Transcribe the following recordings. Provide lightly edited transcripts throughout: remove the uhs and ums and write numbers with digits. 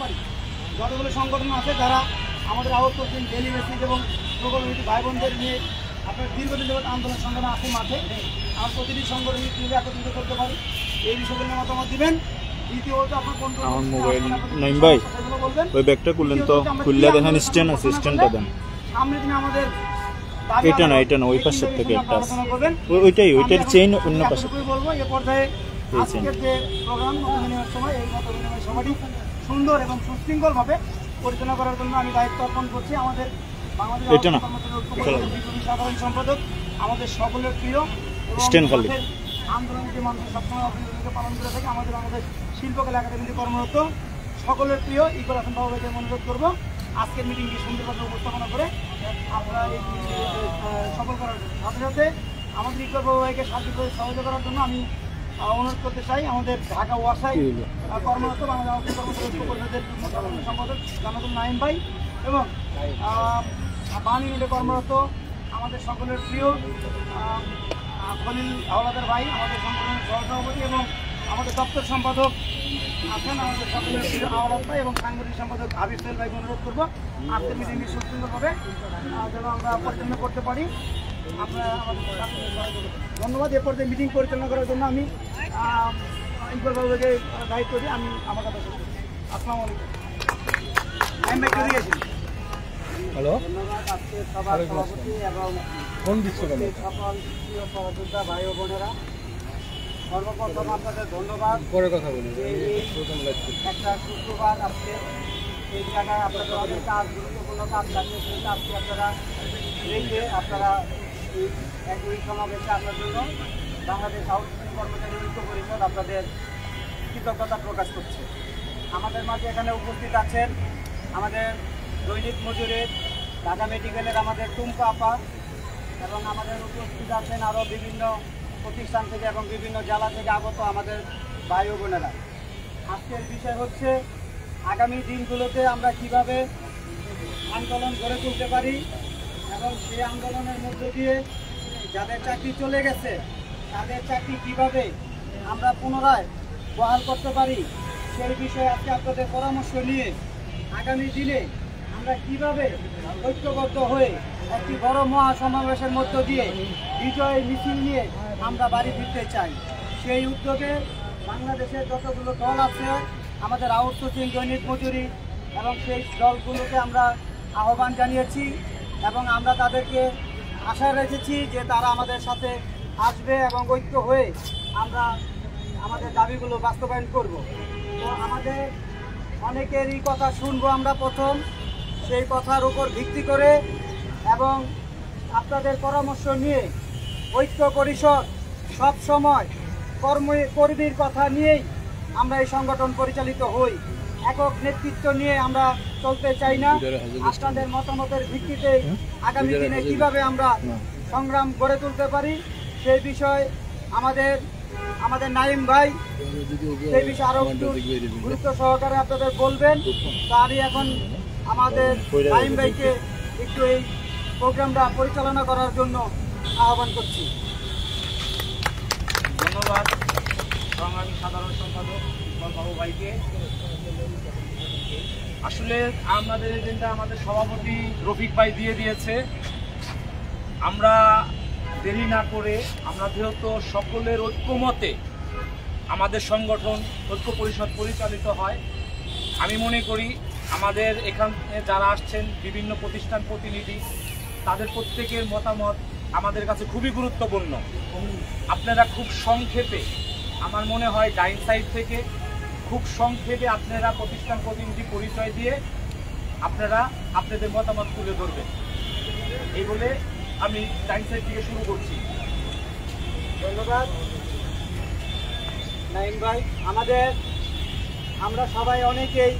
পারি। যতগুলো সংগঠন আছে যারা আমাদের আউটসোর্সিং ডেলি বেসিস এবং প্রকল্পভিত্তিক ভাই বোনদের নিয়ে আপনার দীর্ঘদিন যাবত আন্দোলন সংগ্রামে আছে মাঠে, আমরা প্রতিটি সংগঠন কীভাবে একত্রিত করতে পারি এই বিষয়গুলো নিয়ে মতামত দিবেন। দ্বিতীয়ত আপনার কোন আমার মোবাইল নাইম ভাই ওই ব্যাগটা খুললেন তো, খুললে দেখেন স্ট্যান্ড আছে, স্ট্যান্ডটা দেন। সামনের দিনে আমাদের এটা না ওই পাশের থেকে একটা আছে, ওইটার চেইন অন্য পাশে বলবো। এ পর্যায়ে আজকের যে প্রোগ্রাম মতবিনিময়ের সময় এই মতবিনিময় সভাটি সুন্দর এবং সুশৃঙ্খলভাবে পরিচালনা করার জন্য আমি দায়িত্ব অর্পণ করছি আমাদের বাংলাদেশ সাধারণ সম্পাদক, আমাদের সকলের প্রিয় আন্দোলনের যে মানুষের সবসময় ভূমিকা পালন করে থাকে, আমাদের বাংলাদেশ শিল্পকলা একাডেমিতে কর্মরত সকলের প্রিয় ইকবাল হাসান বাবুকে অনুরোধ করবো আজকের মিটিংটি সুন্দরভাবে উপস্থাপনা করে আপনারা এই সফল করার সাথে সাথে আমাদের ইকবাল বাবু ভাইকে সার্বিকভাবে সহযোগিতা করার জন্য আমি অনুরোধ করতে চাই আমাদের ঢাকা ওয়াসাই কর্মরত বাংলাদেশ কর্মচারী পরিষদের সাধারণ সম্পাদক জানাতুল নাইম ভাই এবং বাণী মিলে কর্মরত আমাদের সকলের প্রিয় খলিল হাওলাদার ভাই, আমাদের সংগঠনের সহসভাপতি এবং আমাদের দপ্তর সম্পাদক আছেন আমাদের সকলের প্রিয় হাওলাদ ভাই এবং সাংগঠনিক সম্পাদক হাবিব সোহেল ভাইকে অনুরোধ করবো আজকের মিটিংটি সুন্দরভাবে যেন আমরা পরিচালনা করতে পারি। আপনারা আমাদের ধন্যবাদ। এ পর্যায়ে মিটিং পরিচালনা করার জন্য আমি ইকবাল বাবুকে দায়িত্ব দিই, আমি আমার কথা শুনছি। আসসালামু আলাইকুম। আমি ভাই চলে গেছি। হ্যালো, ধন্যবাদ আজকে সবার সভাপতি এবং সকল প্রিয় সহযোদ্ধা ভাই ও বোনেরা, সর্বপ্রথম আপনাদের ধন্যবাদ। পরে কথা বলি। একটা শুক্রবার আজকে এই জায়গায় আপনাদের অনেক কাজ, গুরুত্বপূর্ণ কাজ থাকে, সেই কাজটি আপনারা রেখে আপনারা এই সমাবেশে আসার জন্য বাংলাদেশ আউটসোর্সিং কর্মচারী ঐক্য পরিষদ আপনাদের কৃতজ্ঞতা প্রকাশ করছে। আমাদের মাঝে এখানে উপস্থিত আছেন আমাদের দৈনিক মজুরের ঢাকা মেডিকেলের আমাদের টুম্পা আপা এবং আমাদের উপস্থিত আছেন আরও বিভিন্ন প্রতিষ্ঠান থেকে এবং বিভিন্ন জেলা থেকে আগত আমাদের ভাই ও বোনেরা। আজকের বিষয় হচ্ছে আগামী দিনগুলোতে আমরা কিভাবে আন্দোলন গড়ে তুলতে পারি এবং সেই আন্দোলনের মধ্য দিয়ে যাদের চাকরি চলে গেছে তাদের চাকরি কিভাবে আমরা পুনরায় বহাল করতে পারি সেই বিষয়ে আজকে আপনাদের পরামর্শ নিয়ে আগামী দিনে আমরা কিভাবে ঐক্যবদ্ধ হয়ে একটি বড় মহাসমাবেশের মধ্য দিয়ে বিজয় মিছিল নিয়ে আমরা বাড়ি ফিরতে চাই। সেই উদ্যোগে বাংলাদেশের যতগুলো দল আছে আমাদের আউটসোর্সিং দৈনিক মজুরি এবং সেই দলগুলোকে আমরা আহ্বান জানিয়েছি এবং আমরা তাদেরকে আশা রেখেছি যে তারা আমাদের সাথে আসবে এবং ঐক্য হয়ে আমরা আমাদের দাবিগুলো বাস্তবায়ন করব। তো আমাদের অনেকেরই কথা শুনবো আমরা প্রথম, সেই কথার উপর ভিত্তি করে এবং আপনাদের পরামর্শ নিয়ে ঐক্য পরিষদ সবসময় কর্মীর কথা নিয়েই আমরা এই সংগঠন পরিচালিত হই। একক নেতৃত্ব নিয়ে আমরা চলতে চাই না। আপনাদের মতামতের ভিত্তিতে আগামী দিনে কিভাবে আমরা সংগ্রাম গড়ে তুলতে পারি সেই বিষয়ে আমাদের নাইম ভাই সেই বিষয়ে আরো একটু গুরুত্ব সহকারে আপনাদের বলবেন। তারই এখন আমাদের নাইম ভাইকে একটু এই প্রোগ্রামটা পরিচালনা করার জন্য আহ্বান করছি। ধন্যবাদ সংগ্রামী সাধারণ সম্পাদক ইকবাল বাবু ভাইকে। আসলে আমাদের এজেন্ডা আমাদের সভাপতি রফিক ভাই দিয়ে দিয়েছে। আমরা দেরি না করে আমরা যেহেতু সকলের ঐক্যমতে আমাদের সংগঠন ঐক্য পরিষদ পরিচালিত হয়, আমি মনে করি আমাদের এখানে যারা আসছেন বিভিন্ন প্রতিষ্ঠান প্রতিনিধি তাদের প্রত্যেকের মতামত আমাদের কাছে খুবই গুরুত্বপূর্ণ। আপনারা খুব সংক্ষেপে, আমার মনে হয় ডাইন সাইড থেকে খুব সংক্ষেপে আপনারা প্রতিষ্ঠান প্রতিনিধি পরিচয় দিয়ে আপনারা আপনাদের মতামত তুলে ধরবেন, এই বলে আমি ডাইন সাইড থেকে শুরু করছি। ধন্যবাদ নাইম ভাই। আমরা সবাই অনেকেই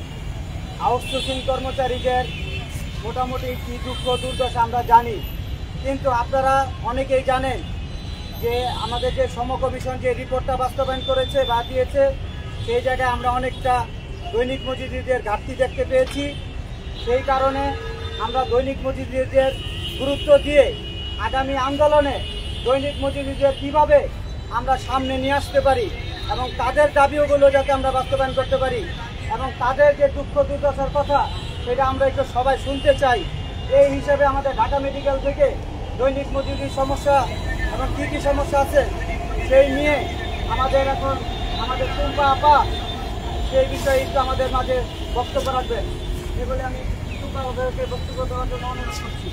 আউটসোর্সিং কর্মচারীদের মোটামুটি কি দুঃখ দুর্দশা আমরা জানি, কিন্তু আপনারা অনেকেই জানেন যে আমাদের যে সম কমিশন যে রিপোর্টটা বাস্তবায়ন করেছে বা দিয়েছে সেই জায়গায় আমরা অনেকটা দৈনিক মজুরিদের ঘাটতি দেখতে পেয়েছি। সেই কারণে আমরা দৈনিক মজুরিদের গুরুত্ব দিয়ে আগামী আন্দোলনে দৈনিক মজুরিদের কীভাবে আমরা সামনে নিয়ে আসতে পারি এবং তাদের দাবিগুলো যাতে আমরা বাস্তবায়ন করতে পারি এবং তাদের যে দুঃখ দুর্দশার কথা সেটা আমরা একটু সবাই শুনতে চাই। এই হিসাবে আমাদের ঢাকা মেডিকেল থেকে দৈনিক মজুরির সমস্যা এবং কী কী সমস্যা আছে সেই নিয়ে আমাদের এখন আমাদের টুম্পা আপা সেই বিষয়ে একটু আমাদের মাঝে বক্তব্য রাখবেন। এ বলে আমি টুম্পা আপাকে বক্তব্য দেওয়ার জন্য অনুরোধ করছি।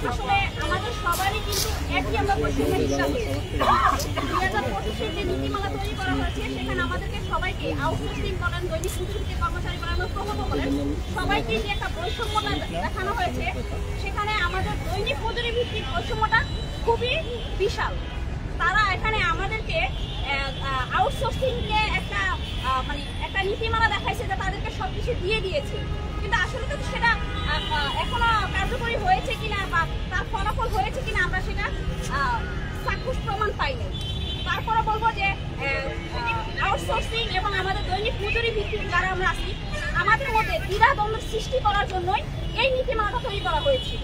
আসলে আমাদের সবারই কিন্তু একই আমরা বৈষম্যের শিকার হয়েছি। 2025-এর যে নীতিমালা তৈরি করা হয়েছে সেখানে আমাদেরকে সবাইকে আউটসোর্সিং করেন, দৈনিক মজুরিতে কর্মচারী করানো প্রভাব করেন, সবাইকে যে একটা বৈষম্যটা দেখানো হয়েছে সেখানে আমাদের দৈনিক মজুরি ভিত্তিক বৈষম্যটা খুবই বিশাল। তারা এখানে আমাদেরকে আউটসোর্সিংকে একটা মানে একটা নীতিমালা দেখাইছে যে তাদেরকে সবকিছু দিয়ে দিয়েছে, কিন্তু আসলে তো সেটা এখনো কার্যকরী হয়েছে কিনা বা তার ফলাফল হয়েছে কিনা আমরা সেটা চাক্ষুষ প্রমাণ পাইনি। তারপরে বলবো যে আউটসোর্সিং এবং আমাদের দৈনিক মজুরি ভিত্তিক যারা আমরা আছি আমাদের মধ্যে দ্বিধাদ্বন্দ্ব সৃষ্টি করার জন্যই এই নীতিমালাটা তৈরি করা হয়েছিল।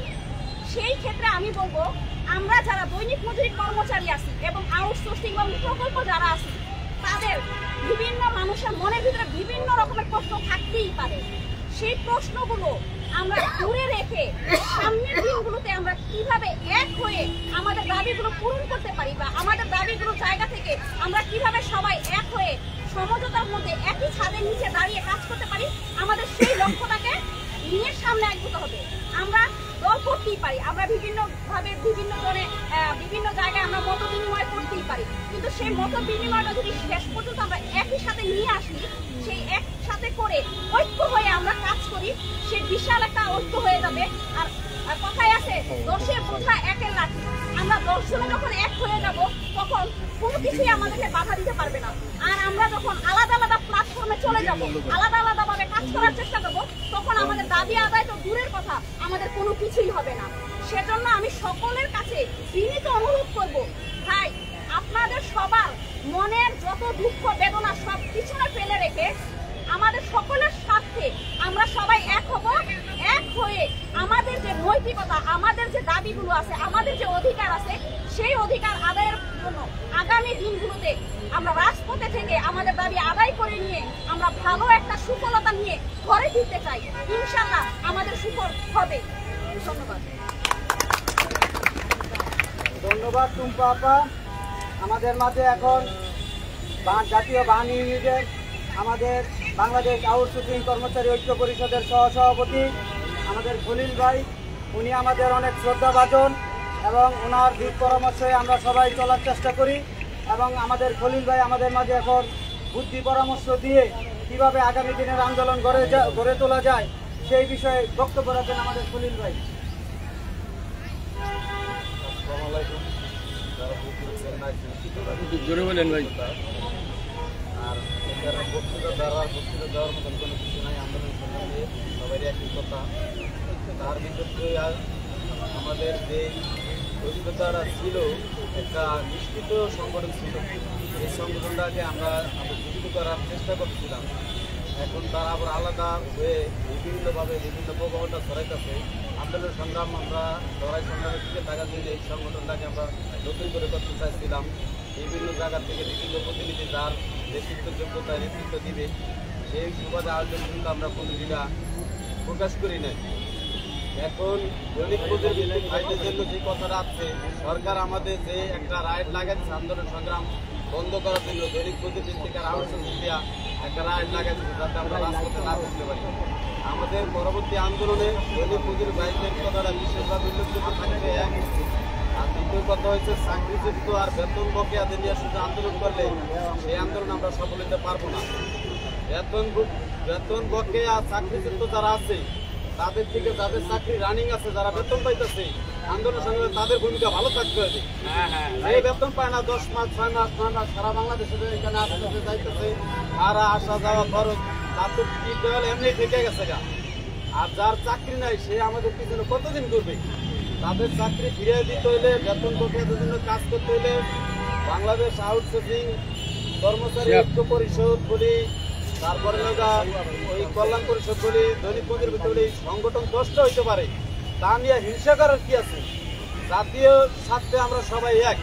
সেই ক্ষেত্রে আমি বলবো আমরা যারা দৈনিক মজুরি কর্মচারী আছি এবং আউটসোর্সিং এবং প্রকল্প যারা আছি তাদের বিভিন্ন মানুষের মনের ভিতরে বিভিন্ন রকমের প্রশ্ন থাকতেই পারে। সেই প্রশ্নগুলো আমরা দূরে রেখে সামনের দিনগুলোতে আমরা কিভাবে এক হয়ে আমাদের দাবিগুলো পূরণ করতে পারি বা আমাদের দাবিগুলোর জায়গা থেকে আমরা কিভাবে সবাই এক হয়ে সমঝোতার মধ্যে একই ছাদের নিচে দাঁড়িয়ে কাজ করতে পারি, আমাদের সেই লক্ষ্যটাকে নিয়ে সামনে এগোতে হবে। আমরা দল করতেই পারি, আমরা বিভিন্নভাবে বিভিন্ন জনে বিভিন্ন জায়গায় আমরা মত বিনিময় করতেই পারি, কিন্তু সেই মত বিনিময়টা যদি শেষ পর্যন্ত আমরা একই সাথে নিয়ে আসি, সেই একসাথে করে ঐক্য হয়ে আমরা কাজ করি, সে বিশাল একটা ঐক্য হয়ে যাবে। আর কথায় আছে 10-এর বোঝা 1-এর লাঠি। আমরা 10 জনে যখন এক হয়ে যাব তখন কোনো কিছুই আমাদেরকে বাধা দিতে পারবে না। আর আমরা যখন আলাদা আলাদা প্ল্যাটফর্মে চলে যাব, আলাদা আলাদা ভাবে কাজ করার চেষ্টা করব, তখন আমাদের দাবি আদায় তো দূরের কথা, আমাদের কোনো কিছুই হবে না। সেজন্য আমি সকলের কাছে বিনীত অনুরোধ করব, ভাই আপনাদের সবার মনের যত দুঃখ বেদনা সব পিছনে ফেলে রেখে আমাদের সকলের স্বার্থে আমরা সবাই এক হব। এক হয়ে আমাদের যে নৈতিকতা, আমাদের যে দাবিগুলো আছে, আমাদের যে অধিকার আছে, সেই অধিকার আদায়ের জন্য আগামী দিনগুলোতে আমরা রাজপথে থেকে আমাদের দাবি আদায় করে নিয়ে আমরা ভালো একটা সুফলতা নিয়ে ঘরে ফিরতে চাই। ইনশাআল্লাহ আমাদের সুফল হবে। ধন্যবাদ। ধন্যবাদ টুম্পা আপা। আমাদের মাঝে এখন জাতীয় বাহিনী ইউনিটের আমাদের বাংলাদেশ আউটসোর্সিং কর্মচারী ঐক্য পরিষদের সহসভাপতি আমাদের খলিল ভাই, উনি আমাদের অনেক শ্রদ্ধাভাজন এবং ওনার দিক পরামর্শে আমরা সবাই চলার চেষ্টা করি এবং আমাদের খলিল ভাই আমাদের মাঝে এখন বুদ্ধি পরামর্শ দিয়ে কিভাবে আগামী দিনের আন্দোলন গড়ে তোলা যায় সেই বিষয়ে বক্তব্য রাখেন আমাদের খলিল ভাই। জোরে বলেন ভাই। আর এখানে বক্তৃতা দেওয়ার মতন কোনো কিছু নাই। আন্দোলন সংগ্রামে সবারই একই কথা। তার ভিতরে আমাদের যে অভিজ্ঞতাটা ছিল, একটা নিশ্চিত সংগঠন ছিল, এই সংগঠনটাকে আমরা যুক্ত করার চেষ্টা করছিলাম। এখন তারা আবার আলাদা হয়ে বিভিন্নভাবে বিভিন্ন প্রভাবটা ছড়াইতেছে। আন্দোলন সংগ্রাম আমরা লড়াই সংগ্রামের দিকে টাকা দিয়ে এই সংগঠনটাকে আমরা নতুন করে করতে চাইছিলাম। বিভিন্ন জায়গা থেকে বিভিন্ন প্রতিনিধি যার নেতৃত্ব যোগ্যতা নেতৃত্ব দিবে সেই সুবাদে আয়োজন কিন্তু আমরা কোনোদিনটা প্রকাশ করি নাই। এখন দৈনিক মজুরি ফাইটের জন্য যে কথাটা আছে, সরকার আমাদের যে একটা রাইট লাগাচ্ছে আন্দোলন সংগ্রাম বন্ধ করার জন্য, দৈনিক মজুরি থেকে আউটসোর্সিং দেওয়া একটা রাইট লাগাচ্ছে যাতে আমরা রাজপথে না করতে পারি। আমাদের পরবর্তী আন্দোলনে দৈনিক মজুরি ফাইটের কথাটা বিশেষভাবে উল্লেখযোগ্য থাকবে। এক আর দ্বিতীয় কথা হচ্ছে চাকরিযুক্ত আর বেতন বকেয়াদের নিয়ে শুধু আন্দোলন করলে সেই আন্দোলন আমরা সফল হতে পারবো না। বেতন বকেয়া চাকরিযুক্ত যারা আছে তাদের থেকে যাদের চাকরি রানিং আছে, যারা বেতন পাইতেছে, আন্দোলন সঙ্গে তাদের ভূমিকা ভালো থাকতে হবে। এই বেতন পায় না 10 মাস 6 মাস 9 মাস সারা বাংলাদেশে এখানে আসতে যাইতেছে, তারা আসা যাওয়া খরচ তাদের কি দেওয়ালে এমনি থেকে গেছে গা। আর যার চাকরি নাই সে আমাদের পিছনে কতদিন করবে? তাদের চাকরি ফিরিয়ে দিতে হইলে, বেতন বকেয়াদের জন্য কাজ করতে হইলে বাংলাদেশ আউটসোর্সিং কর্মচারী ঐক্য পরিষদ বলি, তারপরে ওই কল্যাণ পরিষদ বলি, দৈনিক মজুরি বলি, সংগঠন 10টা হইতে পারে। তা নিয়ে হিংসা করার কি আছে? জাতীয় স্বার্থে আমরা সবাই এক।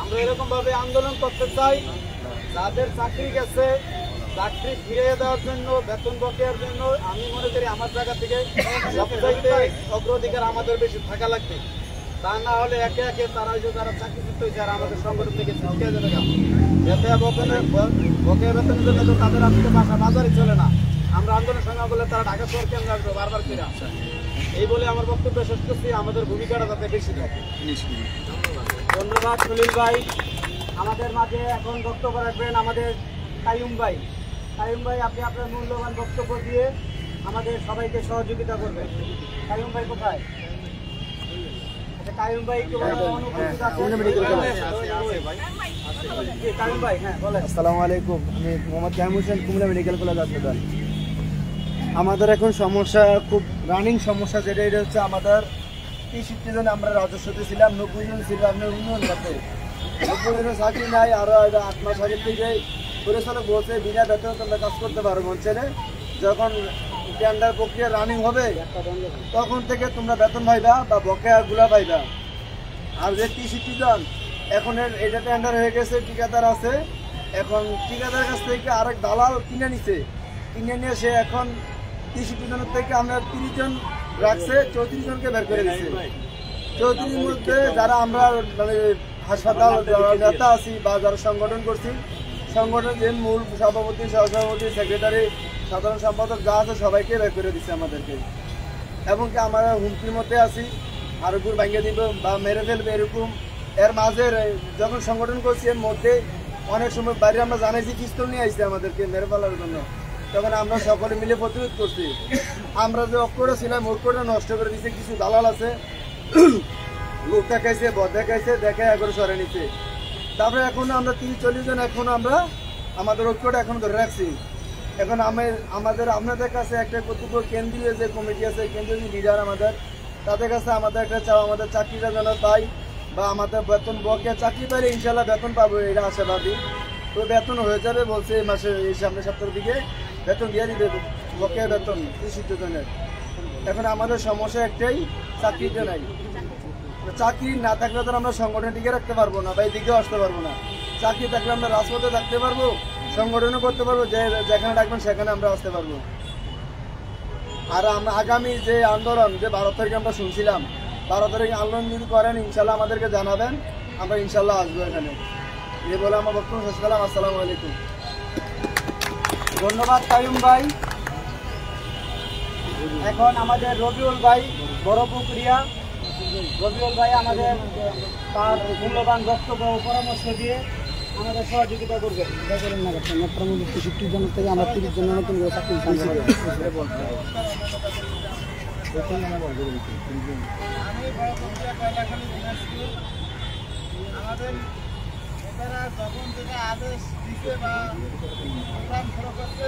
আমরা এরকমভাবে আন্দোলন করতে চাই, যাদের চাকরি গেছে চাকরি ফিরিয়ে দেওয়ার জন্য, বেতন বকেয়ার জন্য আমি মনে করি আমার জায়গা থেকে সবচাইতে অগ্রাধিকার আমাদের বেশি থাকা লাগবে। তা না হলে একে একে তারা যারা চাকরিচ্যুত হয়েছে আর আমাদের সংগঠন থেকে ছিটকে যাবে। বকেয়া বেতনের জন্য তো তাদের আজকে বাসা বাজারই চলে না। আমরা আন্দোলন সংগ্রাম করলে তারা ঢাকা শহর কেন্দ্র আসবে বারবার ফিরে আসে। এই বলে আমার বক্তব্য শেষ করছি। আমাদের ভূমিকাটা যাতে বেশি থাকে। ধন্যবাদ সলিল ভাই। আমাদের মাঝে এখন বক্তব্য রাখবেন আমাদের কাইয়ুম ভাই। কাইয়ুম ভাই, আপনি আপনার মূল্যবান বক্তব্য দিয়ে আমাদের সবাইকে সহযোগিতা করবেন। কাইয়ুম ভাই কোথায়? আচ্ছা, কাইয়ুম ভাই একটু অনুপস্থিত আছেন। জি, কাইয়ুম ভাই, হ্যাঁ বলেন। আসসালামু আলাইকুম, আমি মোহাম্মদ কাইয়ুম হোসেন, কুমিল্লা মেডিকেল কলেজ হাসপাতাল। আমাদের এখন সমস্যা, খুব রানিং সমস্যা, যেটা এটা হচ্ছে আমাদের 63 জন আমরা রাজস্বতে ছিলাম, 90 জন ছিল আপনার উন্নয়ন খাতে। 90 জনের চাকরি নাই। আরও 8 মাস আগের থেকে পরিচালক বলছে বিনা বেতনে তোমরা কাজ করতে পারো মঞ্চেনে, যখন টেন্ডার প্রক্রিয়া রানিং হবে তখন থেকে তোমরা বেতন পাইবা বা বকেয়াগুলা পাইবা। আর যে 63 জন এখন এটা টেন্ডার হয়ে গেছে, ঠিকাদার আছে, এখন ঠিকাদারের কাছ থেকে আরেক দালাল কিনে নিছে। কিনে নিয়ে সে এখন 63 জনের থেকে আমরা 30 জন রাখছে, 34 জনকে বের করে দিচ্ছে। 34 মধ্যে যারা আমরা মানে হাসপাতাল নেতা আছি বা যারা সংগঠন করছি, সংগঠনের যে মূল সভাপতি, সহসভাপতি, সেক্রেটারি, সাধারণ সম্পাদক যা আছে সবাইকে বের করে দিচ্ছে আমাদেরকে। এবং কি আমরা হুমকির মধ্যে আছি, আরো গুড় ভাঙিয়ে দিব বা মেরে ফেলবে এরকম। এর মাঝে যখন সংগঠন করছি এর মধ্যে অনেক সময় বাইরে আমরা জানাইছি পিস্তল নিয়ে আসছে আমাদেরকে মেরে ফেলার জন্য, তখন আমরা সকলে মিলে প্রতিরোধ করছি। আমরা যে অক্ষরে ছিলাম অক্ষরে নষ্ট করে দিচ্ছে। কিছু দালাল আছে, লোক দেখাইছে, বদ দেখাইছে, দেখে একবার সরে নিচ্ছে। তারপরে এখন আমরা 30-40 জন এখন আমরা আমাদের ঐক্যটা এখন ধরে রাখছি। এখন আমাদের আপনাদের কাছে একটা কর্তৃপক্ষ কেন্দ্রীয় যে কমিটি আছে, কেন্দ্রীয় যে লিডার আমাদের, তাদের কাছে আমাদের একটা চাও, আমাদের চাকরিটা যেন পাই বা আমাদের বেতন বকেয়া, চাকরি পাইলে ইনশাল্লাহ বেতন পাবো এটা আশাবাদী। তো বেতন হয়ে যাবে বলছে এই মাসে, এই সামনের সপ্তাহের দিকে বেতন দিয়ে দিবে, বকেয়া বেতন 63 জনের। এখন আমাদের সমস্যা একটাই, চাকরিটা নাই। চাকরি না থাকলে তো আমরা সংগঠন টিকে রাখতে পারবো না বা এদিকেও আসতে পারবো না। চাকরি থাকলে আমরা রাজপথে থাকতে পারবো, সংগঠনও করতে পারবো, যেখানে ডাকবেন সেখানে আমরা আসতে পারবো। আর আমরা আগামী যে আন্দোলন, যে 12 তারিখে আমরা শুনছিলাম, 12 তারিখে আন্দোলন যদি করেন ইনশাল্লাহ আমাদেরকে জানাবেন, আমরা ইনশাল্লাহ আসবো এখানে। এই বলে আমার বক্তব্য শেষ করলাম। আসসালামু আলাইকুম। ধন্যবাদ কাইয়ুম ভাই। এখন আমাদের রবিউল ভাই, বড় পুকুরিয়া। রবিউল ভাই আমাদের তার মূল্যবান বক্তব্য ও পরামর্শ দিয়ে আমাদের সহযোগিতা করবেন। মোটামুটি 63 জন থেকে আমরা 30 জন নতুন করে চাকরি আমি বক্তব্য আমাদের নেতারা যখন থেকে আদেশ দিতে বা প্রোগ্রাম শুরু করছে,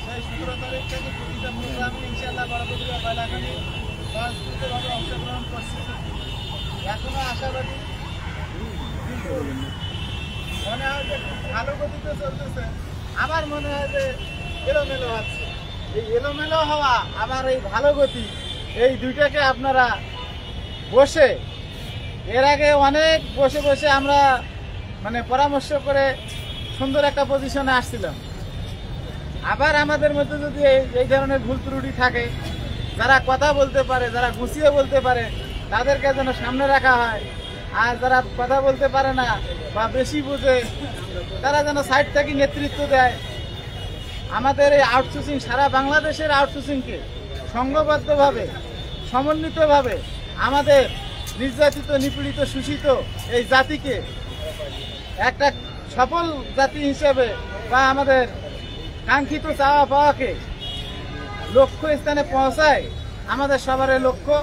সেই 17 তারিখ থেকে প্রতিটা প্রোগ্রামে ইনশাল্লাহ বড়পুকুরিয়া কয়লাখানি সহযোগিতভাবে অংশগ্রহণ করছে। এখনো আশাবাদী, কিন্তু মনে হয় যে খুব ভালো গতিতে চলতেছে। আমার মনে হয় যে এলোমেলো হচ্ছে। এই এলোমেলো হওয়া আবার এই ভালো গতি, এই দুইটাকে আপনারা বসে, এর আগে অনেক বসে বসে আমরা মানে পরামর্শ করে সুন্দর একটা পজিশনে আসছিলাম। আবার আমাদের মধ্যে যদি এই ধরনের ভুল ত্রুটি থাকে, যারা কথা বলতে পারে, যারা গুছিয়ে বলতে পারে, তাদেরকে যেন সামনে রাখা হয়। আর যারা কথা বলতে পারে না বা বেশি বুঝে, তারা যেন সাইড থেকে নেতৃত্ব দেয়। আমাদের এই আউটসোর্সিং, সারা বাংলাদেশের আউটসোর্সিংকে সংঘবদ্ধভাবে, সমন্বিতভাবে আমাদের নির্যাতিত, নিপীড়িত, শোষিত এই জাতিকে একটা সফল জাতি হিসেবে বা আমাদের কাঙ্ক্ষিত চাওয়া পাওয়াকে লক্ষ্য স্থানে পৌঁছায় আমাদের সবার লক্ষ্য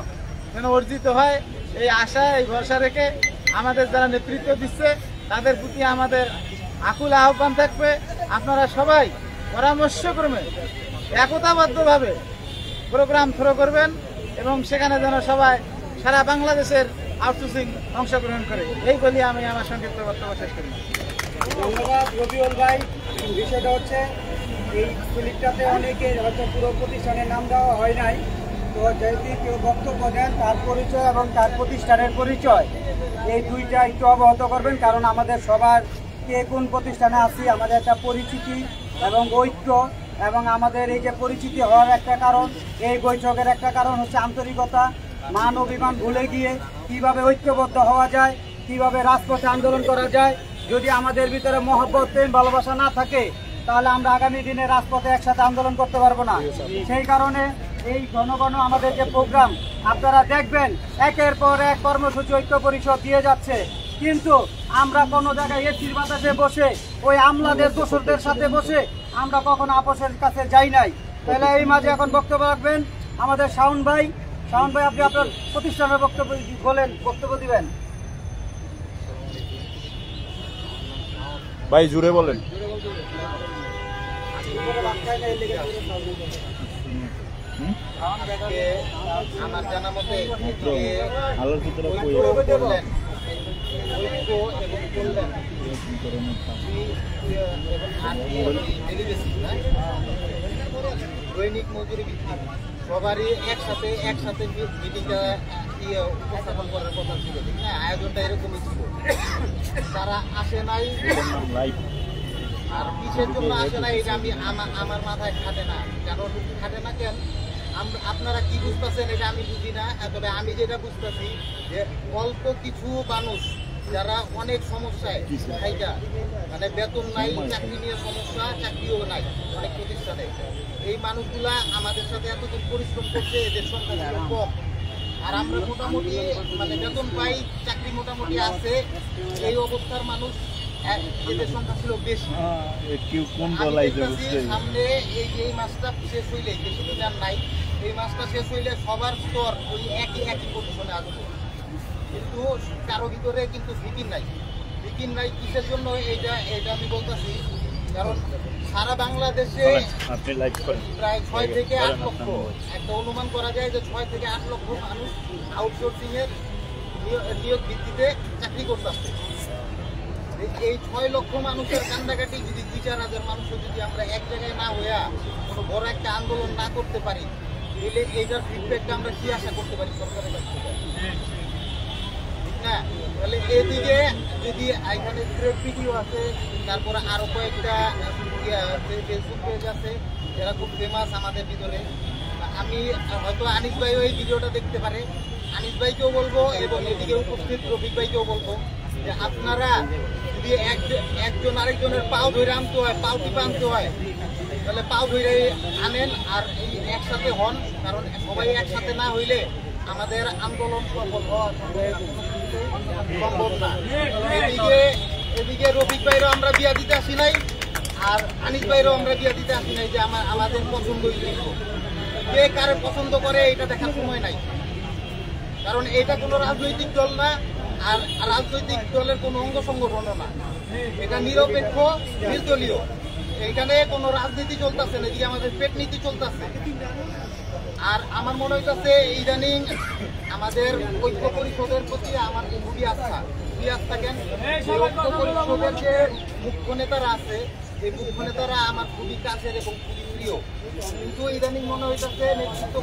যেন অর্জিত হয়, এই আশা, এই ভরসা রেখে আমাদের যারা নেতৃত্ব দিচ্ছে তাদের প্রতি আমাদের আকুল আহ্বান থাকবে, আপনারা সবাই পরামর্শক্রমে একতাবদ্ধভাবে প্রোগ্রাম থ্রো করবেন এবং সেখানে যেন সবাই সারা বাংলাদেশের আউটসোর্সিং অংশগ্রহণ করে। এই বলি আমি আমার সংক্ষিপ্ত বক্তব্য শেষ করি। ধন্যবাদ রবিউল ভাই। বিষয়টা হচ্ছে এই ক্লিপটাতে অনেকে হয়তো পুরো প্রতিষ্ঠানের নাম দেওয়া হয় নাই, তো যদি কেউ বক্তব্য দেন তার পরিচয় এবং তার প্রতিষ্ঠানের পরিচয় এই দুইটা একটু অবগত করবেন, কারণ আমাদের সবার কে কোন প্রতিষ্ঠানে আছি আমাদের একটা পরিচিতি এবং ঐক্য, এবং আমাদের এই যে পরিচিতি হওয়ার একটা কারণ, এই বৈঠকের একটা কারণ হচ্ছে আন্তরিকতা, মান অভিমান ভুলে গিয়ে কিভাবে ঐক্যবদ্ধ হওয়া যায়, কিভাবে রাজপথে আন্দোলন করা যায়। যদি আমাদের ভিতরে মহব্বত প্রেম ভালোবাসা না থাকে তাহলে আমরা আগামী দিনে রাজপথে একসাথে আন্দোলন করতে পারবো না। সেই কারণে এই ঘন ঘন আমাদের যে প্রোগ্রাম আপনারা দেখবেন, একের পর এক কর্মসূচি ঐক্য পরিষদ দিয়ে যাচ্ছে, কিন্তু আমরা কোনো জায়গায় এসির বাতাসে বসে ওই আমলাদের দোসরদের সাথে বসে আমরা কখনো আপোষের কাছে যাই নাই। তাহলে এই মাঝে এখন বক্তব্য রাখবেন আমাদের শাওন ভাই। শাওন ভাই, আপনি আপনার প্রতিষ্ঠানের বক্তব্য দিবেন। ভাই জুড়ে বলেন। আমার জানা মতে আলোর ভিতরে দৈনিক মজুরি ভিত্তিক সবারই একসাথে মিটিংটা উপস্থাপন করার কথা ছিল, ঠিক না? আয়োজনটা এরকমই ছিল। তারা আসে নাই, আর কিসের জন্য আসে না এটা আমার মাথায় খাটে না। কারণ খাটে না কেন, আপনারা কি বুঝতেছেন এটা আমি বুঝি না। তবে আমি যেটা বুঝতেছি যে অল্প কিছু মানুষ যারা অনেক সমস্যায়, মানে বেতন নাই, চাকরি নিয়ে সমস্যা, চাকরিও নাই অনেক প্রতিষ্ঠানে, এই মানুষগুলা আমাদের সাথে এতদিন পরিশ্রম করছে, এদের সংখ্যা ছিল কম। আর আমরা মোটামুটি মানে বেতন পাই, চাকরি মোটামুটি আছে, এই অবস্থার মানুষ এদের সংখ্যা ছিল বেশি। সামনে এই মাসটা শেষ হইলে, বেশি দিন আর নাই, এই মাসটা শেষ হইলে সবার স্তর ওই একই পজিশনে আসবে, কিন্তু কারো ভিতরে কিন্তু ভিকিন নাই। কিসের জন্য এইটা আমি বলতেছি, কারণ সারা বাংলাদেশে প্রায় 6 থেকে 8 লক্ষ, একটা অনুমান করা যায় যে 6 থেকে 8 লক্ষ মানুষ আউটসোর্সিং এর নিয়োগ ভিত্তিতে চাকরি করতেছে। এই 6 লক্ষ মানুষের কান্দাকাটি যদি 2-4 হাজার মানুষও যদি আমরা এক জায়গায় না হইয়া কোনো বড় একটা আন্দোলন না করতে পারি, তাহলে এইটার ফিডব্যাকটা আমরা কি আশা করতে পারি সরকারের কাছ থেকে, ঠিক না? তাহলে এদিকে যদি এখানে গ্রেড ভিডিও আছে, তারপরে আরো কয়েকটা ফেসবুক পেজ আছে যারা খুব ফেমাস আমাদের ভিতরে। আমি হয়তো আনিস ভাইও এই ভিডিওটা দেখতে পারে, আনিস ভাইকেও বলবো এবং এদিকে উপস্থিত রফিক ভাইকেও বলবো যে আপনারা যদি একজন আরেকজনের পাও ধরে আনতে হয়, পাও টিপে আনতে হয়, তাহলে পাও ধরে আনেন আর এই একসাথে হন, কারণ সবাই একসাথে না হইলে আমাদের আন্দোলন সফল হওয়া সম্ভব না। এদিকে রফিক ভাইরও আমরা বিয়া দিতে আসি নাই, আর আনিস ভাইরও আমরা বিয়া দিতে আসি নাই যে আমাদের পছন্দই দেখব। কে কারে পছন্দ করে এটা দেখার সময় নাই, কারণ এটা কোনো রাজনৈতিক দল না, আর রাজনৈতিক দলের কোনো অঙ্গ সংগঠনও না, এটা নিরপেক্ষ নির্দলীয়। এখানে কোনো রাজনীতি চলতেছে না, এদিকে আমাদের পেট নীতি চলতেছে। আর আমার মনে হইতেছে ইদানিং আমাদের ঐক্য পরিষদের প্রতি আমার খুবই আস্থা কেন, ঐক্য পরিষদের যে মুখ্য নেতারা আছে, এই মুখ্য নেতারা আমার খুবই কাছের এবং খুবই প্রিয়, কিন্তু ইদানিং মনে হইতেছে নেতৃত্ব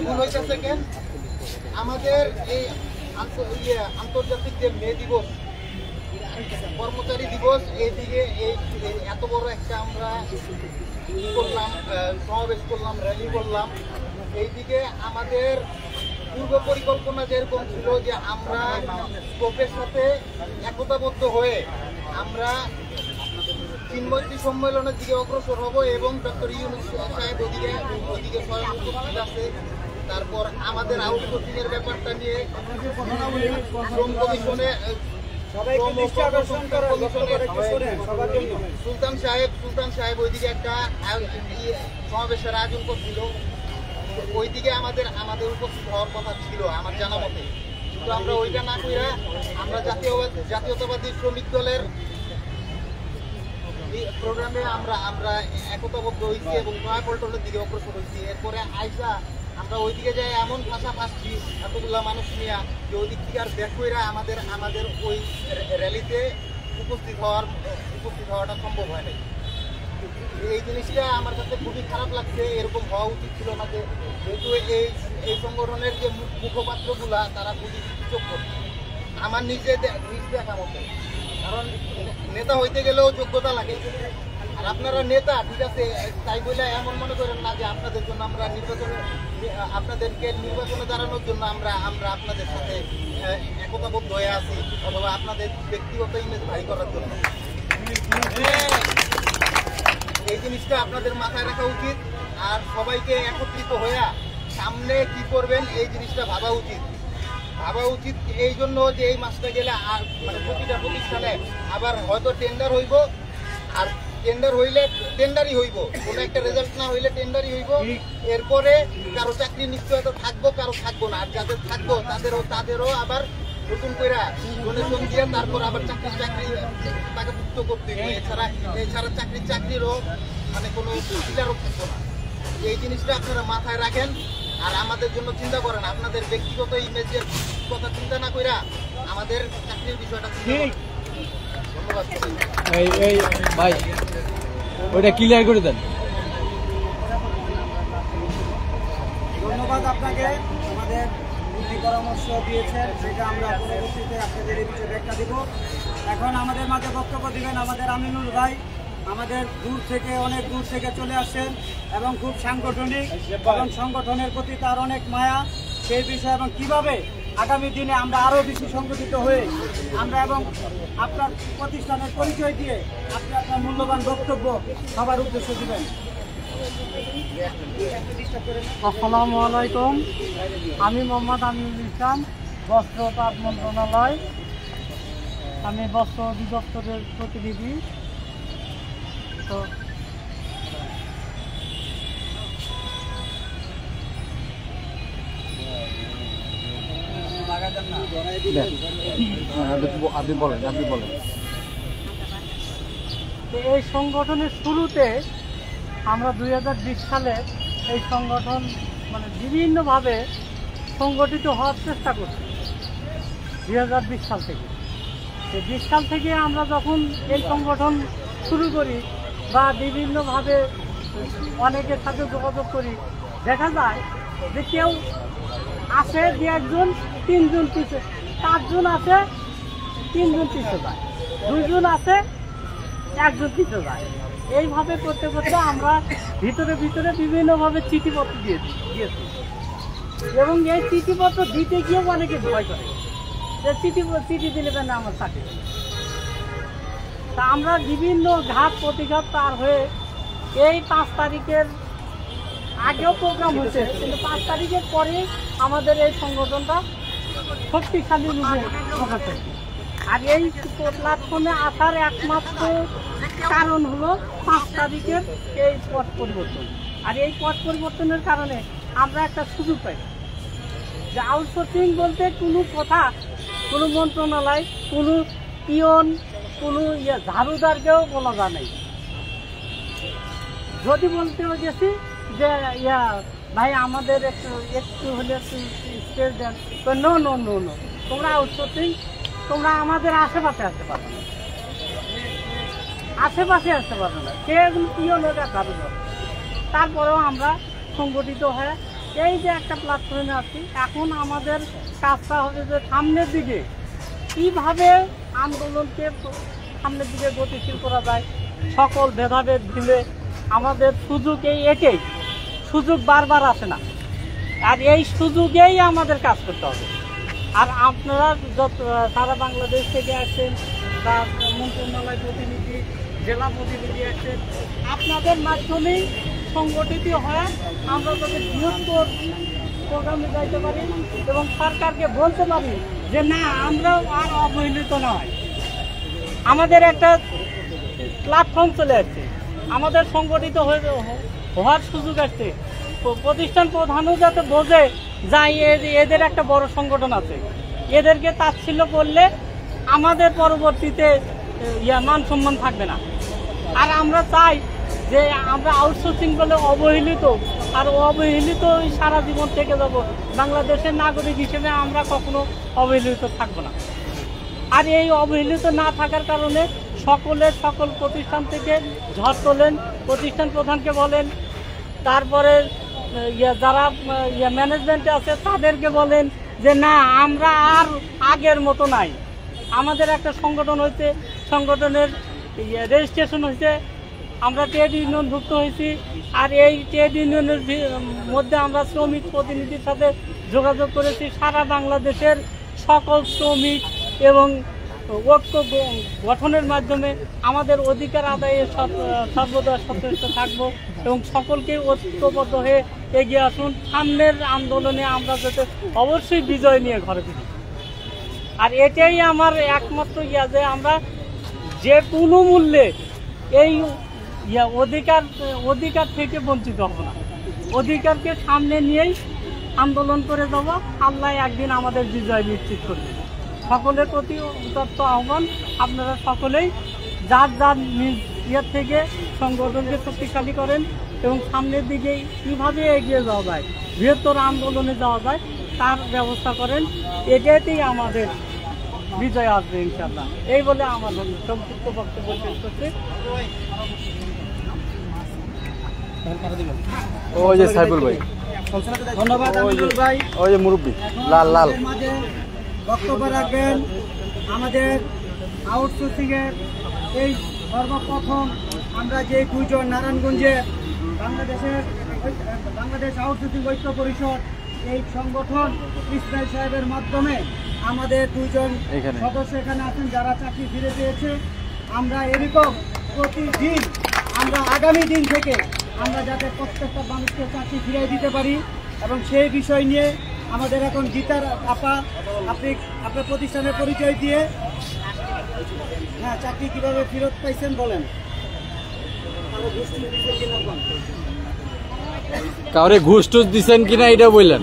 ভুল হইতেছে কেন? আমাদের এই আন্তর্জাতিক যে মে দিবস, কর্মচারী দিবস, এইদিকে এত বড় একটা আমরা করলাম, সমাবেশ করলাম, র্যালি করলাম, এইদিকে আমাদের পূর্ব পরিকল্পনা যেরকম ছিল যে আমরা স্কোপের সাথে একতাবদ্ধ হয়ে আমরা চিন্ময়ী সম্মেলনের দিকে অগ্রসর হব এবং ডক্টর ইউনূস সাহেব ওদিকে স্বয়ং উপস্থিত আছে। তারপর আমাদের আউটসোর্সিং এর ব্যাপারটা নিয়ে শ্রম কমিশনে সুলতান সাহেব ওইদিকে একটা সমাবেশের আয়োজন করছিল, ওইদিকে আমাদের উপস্থিত হওয়ার কথা ছিল আমার জানা মতে, কিন্তু আমরা ওইটা না কইরা আমরা জাতীয়তাবাদী শ্রমিক দলের প্রোগ্রামে আমরা একতাবদ্ধ হয়েছি এবং নয়াপল্টনের দিকে অগ্রসর হয়েছি। এরপরে আইসা আমরা ওইদিকে যাই এমন ভাষা ফাঁসছি এতগুলা মানুষ নিয়ে যে ওই দিক থেকে আর ব্যাক কইরা আমাদের ওই র্যালিতে উপস্থিত হওয়াটা সম্ভব হয় নাই। এই জিনিসটা আমার কাছে খুবই খারাপ লাগছে। এরকম হওয়া উচিত ছিল না, যে যেহেতু এই সংগঠনের যে মুখপাত্রগুলা তারা খুবই যোগ্য, আমার নিজ দেখা মতো। কারণ নেতা হইতে গেলেও যোগ্যতা লাগে। আর আপনারা নেতা, ঠিক আছে, তাই বলে এমন মনে করেন না যে আপনাদের জন্য আমরা আপনাদেরকে নির্বাচনে দাঁড়ানোর জন্য আমরা আপনাদের সাথে একতাবদ্ধ হয়ে আছি, অথবা আপনাদের ব্যক্তিগত ইমেজ ভারী করার জন্য। এই জিনিসটা আপনাদের মাথায় রাখা উচিত। আর সবাইকে একত্রিত হয়ে সামনে কি করবেন এই জিনিসটা ভাবা উচিত। এই জন্য যে এই মাসটা গেলে আর মানে প্রতিটা প্রতিষ্ঠানে আবার হয়তো টেন্ডার হইব, আর টেন্ডার হইলে টেন্ডারই হইব, কোনো একটা রেজাল্ট না হইলে টেন্ডারই হইব। এরপরে কারো চাকরি নিশ্চয়তা থাকবো, কারো থাকবো না। আর যাদের থাকবো তাদেরও আবার নতুন করে ডোনেশন দিয়ে তারপর আবার চাকরি তাকে মুক্ত করতে হবে। এছাড়া চাকরিরও মানে কোনো সুবিধারও থাকবো না। এই জিনিসটা আপনারা মাথায় রাখেন আর আমাদের জন্য চিন্তা করেন। আপনাদের ব্যক্তিগত ইমেজের কথা চিন্তা না কইরা আমাদের চাকরির বিষয়টা চিন্তা করেন। ধন্যবাদ। ভাই ওইটা ক্লিয়ার করে দেন। ধন্যবাদ আপনাকে, আমাদের বুদ্ধি পরামর্শ দিয়েছেন, সেটা আমরা পরবর্তীতে আপনাদের এই বিষয়ে ব্যাখ্যা দিব। এখন আমাদের মাঝে বক্তব্য দিবেন আমাদের আমিনুল ভাই। আমাদের অনেক দূর থেকে চলে আসছেন এবং খুব সাংগঠনিক এবং সংগঠনের প্রতি তার অনেক মায়া, সেই বিষয়ে এবং কিভাবে আগামী দিনে আমরা আরও বেশি সংগঠিত হয়ে আমরা এবং আপনার প্রতিষ্ঠানের পরিচয় দিয়ে আপনি আপনার মূল্যবান বক্তব্য সবার উদ্দেশ্যে দিবেন। আসসালামু আলাইকুম, আমি মোহাম্মদ আমিনুল ইসলাম, বস্ত্র পাট মন্ত্রণালয়। আমি বস্ত্র অধিদপ্তরের প্রতিনিধি। তো এই সংগঠনের শুরুতে আমরা 2020 সালে এই সংগঠন মানে বিভিন্নভাবে সংগঠিত হওয়ার চেষ্টা করছি 2020 সাল থেকে। 20 সাল থেকে আমরা যখন এই সংগঠন শুরু করি বা বিভিন্নভাবে অনেকের সাথে যোগাযোগ করি, দেখা যায় যে কেউ আসে 2-1 3 জন পিছিয়ে, 4 জন আছে 3 জন পিছিয়ে যায়, 2 জন আছে 1 জন পিছিয়ে যায়। এইভাবে করতে করতে আমরা ভিতরে বিভিন্নভাবে চিঠিপত্র দিয়েছি এবং এই চিঠিপত্র দিতে গিয়েও অনেকে ভয় করে যে চিঠি দিলে না আমার চাকরি। তা আমরা বিভিন্ন ঘাত প্রতিঘাত পার হয়ে এই 5 তারিখের আগেও প্রোগ্রাম হয়েছে, কিন্তু 5 তারিখের পরে আমাদের এই সংগঠনটা শক্তিশালী রূপে প্রকাশ হয়েছে। আর এই প্ল্যাটফর্মে আসার একমাত্র কারণ হলো 5 তারিখের এই পথ পরিবর্তন। আর এই পথ পরিবর্তনের কারণে আমরা একটা সুযোগ পাই যে আউটসোর্সিং বলতে কোনো কথা কোনো মন্ত্রণালয়, কোনো পিয়ন, কোনো ঝাড়ুদারকেও বলা যায় নাই। যদি বলতে গেছি যে ভাই আমাদের একটু হলে একটু স্পেস দেন, তো নো, তোমরা আউটসোর্সিং, তোমরা আমাদের আশেপাশে আসতে পারবে না, কে পিয়ন ওটা ঝাড়ুদার। তারপরেও আমরা সংগঠিত হয়ে এই যে একটা প্ল্যাটফর্মে আছি। এখন আমাদের কাজটা হবে যে সামনের দিকে কীভাবে আন্দোলনকে সামনের দিকে গতিশীল করা যায়, সকল ভেদাভেদ ভুলে আমাদের সুযোগ এটাই, সুযোগ বারবার আসে না, আর এই সুযোগেই আমাদের কাজ করতে হবে। আর আপনারা যত সারা বাংলাদেশ থেকে আসছেন বা মন্ত্রণালয় প্রতিনিধি, জেলা প্রতিনিধি আসছেন, আপনাদের মাধ্যমেই সংগঠিত হয়ে আমরা যাতে বৃহত্তর প্রোগ্রামে যাইতে পারি এবং সরকারকে বলতে পারি যে না, আমরাও আর অবহেলিত নয়। আমাদের একটা প্ল্যাটফর্ম চলে আসছে, আমাদের সংগঠিত হওয়ার সুযোগ আসছে। প্রতিষ্ঠান প্রধানও যাতে বোঝে যাই এদের একটা বড় সংগঠন আছে, এদেরকে তাচ্ছিল্য করলে আমাদের পরবর্তীতে মান সম্মান থাকবে না। আর আমরা চাই যে আমরা আউটসোর্সিং বলে অবহেলিত, আর অবহেলিত সারা জীবন থেকে যাব। বাংলাদেশের নাগরিক হিসেবে আমরা কখনো অবহেলিত থাকবো না। আর এই অবহেলিত না থাকার কারণে সকল প্রতিষ্ঠান থেকে ঝড় তোলেন, প্রতিষ্ঠান প্রধানকে বলেন, তারপরে যারা ম্যানেজমেন্টে আছে তাদেরকে বলেন যে না, আমরা আর আগের মতো নাই। আমাদের একটা সংগঠন হয়েছে, সংগঠনের রেজিস্ট্রেশন হয়েছে, আমরা ট্রেড ইউনিয়নভুক্ত হয়েছি। আর এই ট্রেড ইউনিয়নের মধ্যে আমরা শ্রমিক প্রতিনিধির সাথে যোগাযোগ করেছি। সারা বাংলাদেশের সকল শ্রমিক এবং ঐক্য গঠনের মাধ্যমে আমাদের অধিকার আদায়ে সর্বদা সচেষ্ট থাকবো এবং সকলকে ঐক্যবদ্ধ হয়ে এগিয়ে আসুন। সামনের আন্দোলনে আমরা যাতে অবশ্যই বিজয় নিয়ে ঘরে ফিরি। আর এটাই আমার একমাত্র যে আমরা যে কোনো মূল্যে এই অধিকার থেকে বঞ্চিত হব না। অধিকারকে সামনে নিয়েই আন্দোলন করে যাব। আল্লাহ একদিন আমাদের বিজয় নিশ্চিত করবে। সকলের প্রতি উদাত্ত আহ্বান, আপনারা সকলেই যার যার নিজ থেকে সংগঠনকে শক্তিশালী করেন এবং সামনের দিকে কীভাবে এগিয়ে যাওয়া যায়, বৃহত্তর আন্দোলনে যাওয়া যায় তার ব্যবস্থা করেন। এটাতেই আমাদের বিজয় আসবে ইনশাআল্লাহ। এই বলে আমার সংক্ষিপ্ত বক্তব্য শেষ করছি। ওই যে সাইফুল ভাই, ধন্যবাদ আমিনুল ভাই। ওই যে মুরব্বী লাল লাল আমাদের মাঝে বক্তব্য রাখবেন আমাদের আউটসোর্সিংয়ের এই সর্বপ্রথম আমরা যে দুইজন নারায়ণগঞ্জে বাংলাদেশ আউটসোর্সিং ঐক্য পরিষদ এই সংগঠন ইসমাইল সাহেবের মাধ্যমে আমাদের দুইজন সদস্য এখানে আছেন যারা চাকরি ফিরে পেয়েছে। আমরা এরকম প্রতিদিন আমরা আগামী দিন থেকে আমরা যাতে প্রত্যেকটা মানুষকে চাকরি ফিরিয়ে দিতে পারি এবং সেই বিষয় নিয়ে আমাদের এখন গীতার আপা, আপনি আপনার প্রতিষ্ঠানের পরিচয় দিয়ে হ্যাঁ চাকরি কীভাবে ফেরত পাইছেন বলেন। কাউরে ঘুষ টুস দিচ্ছেন কিনা এটা বললেন।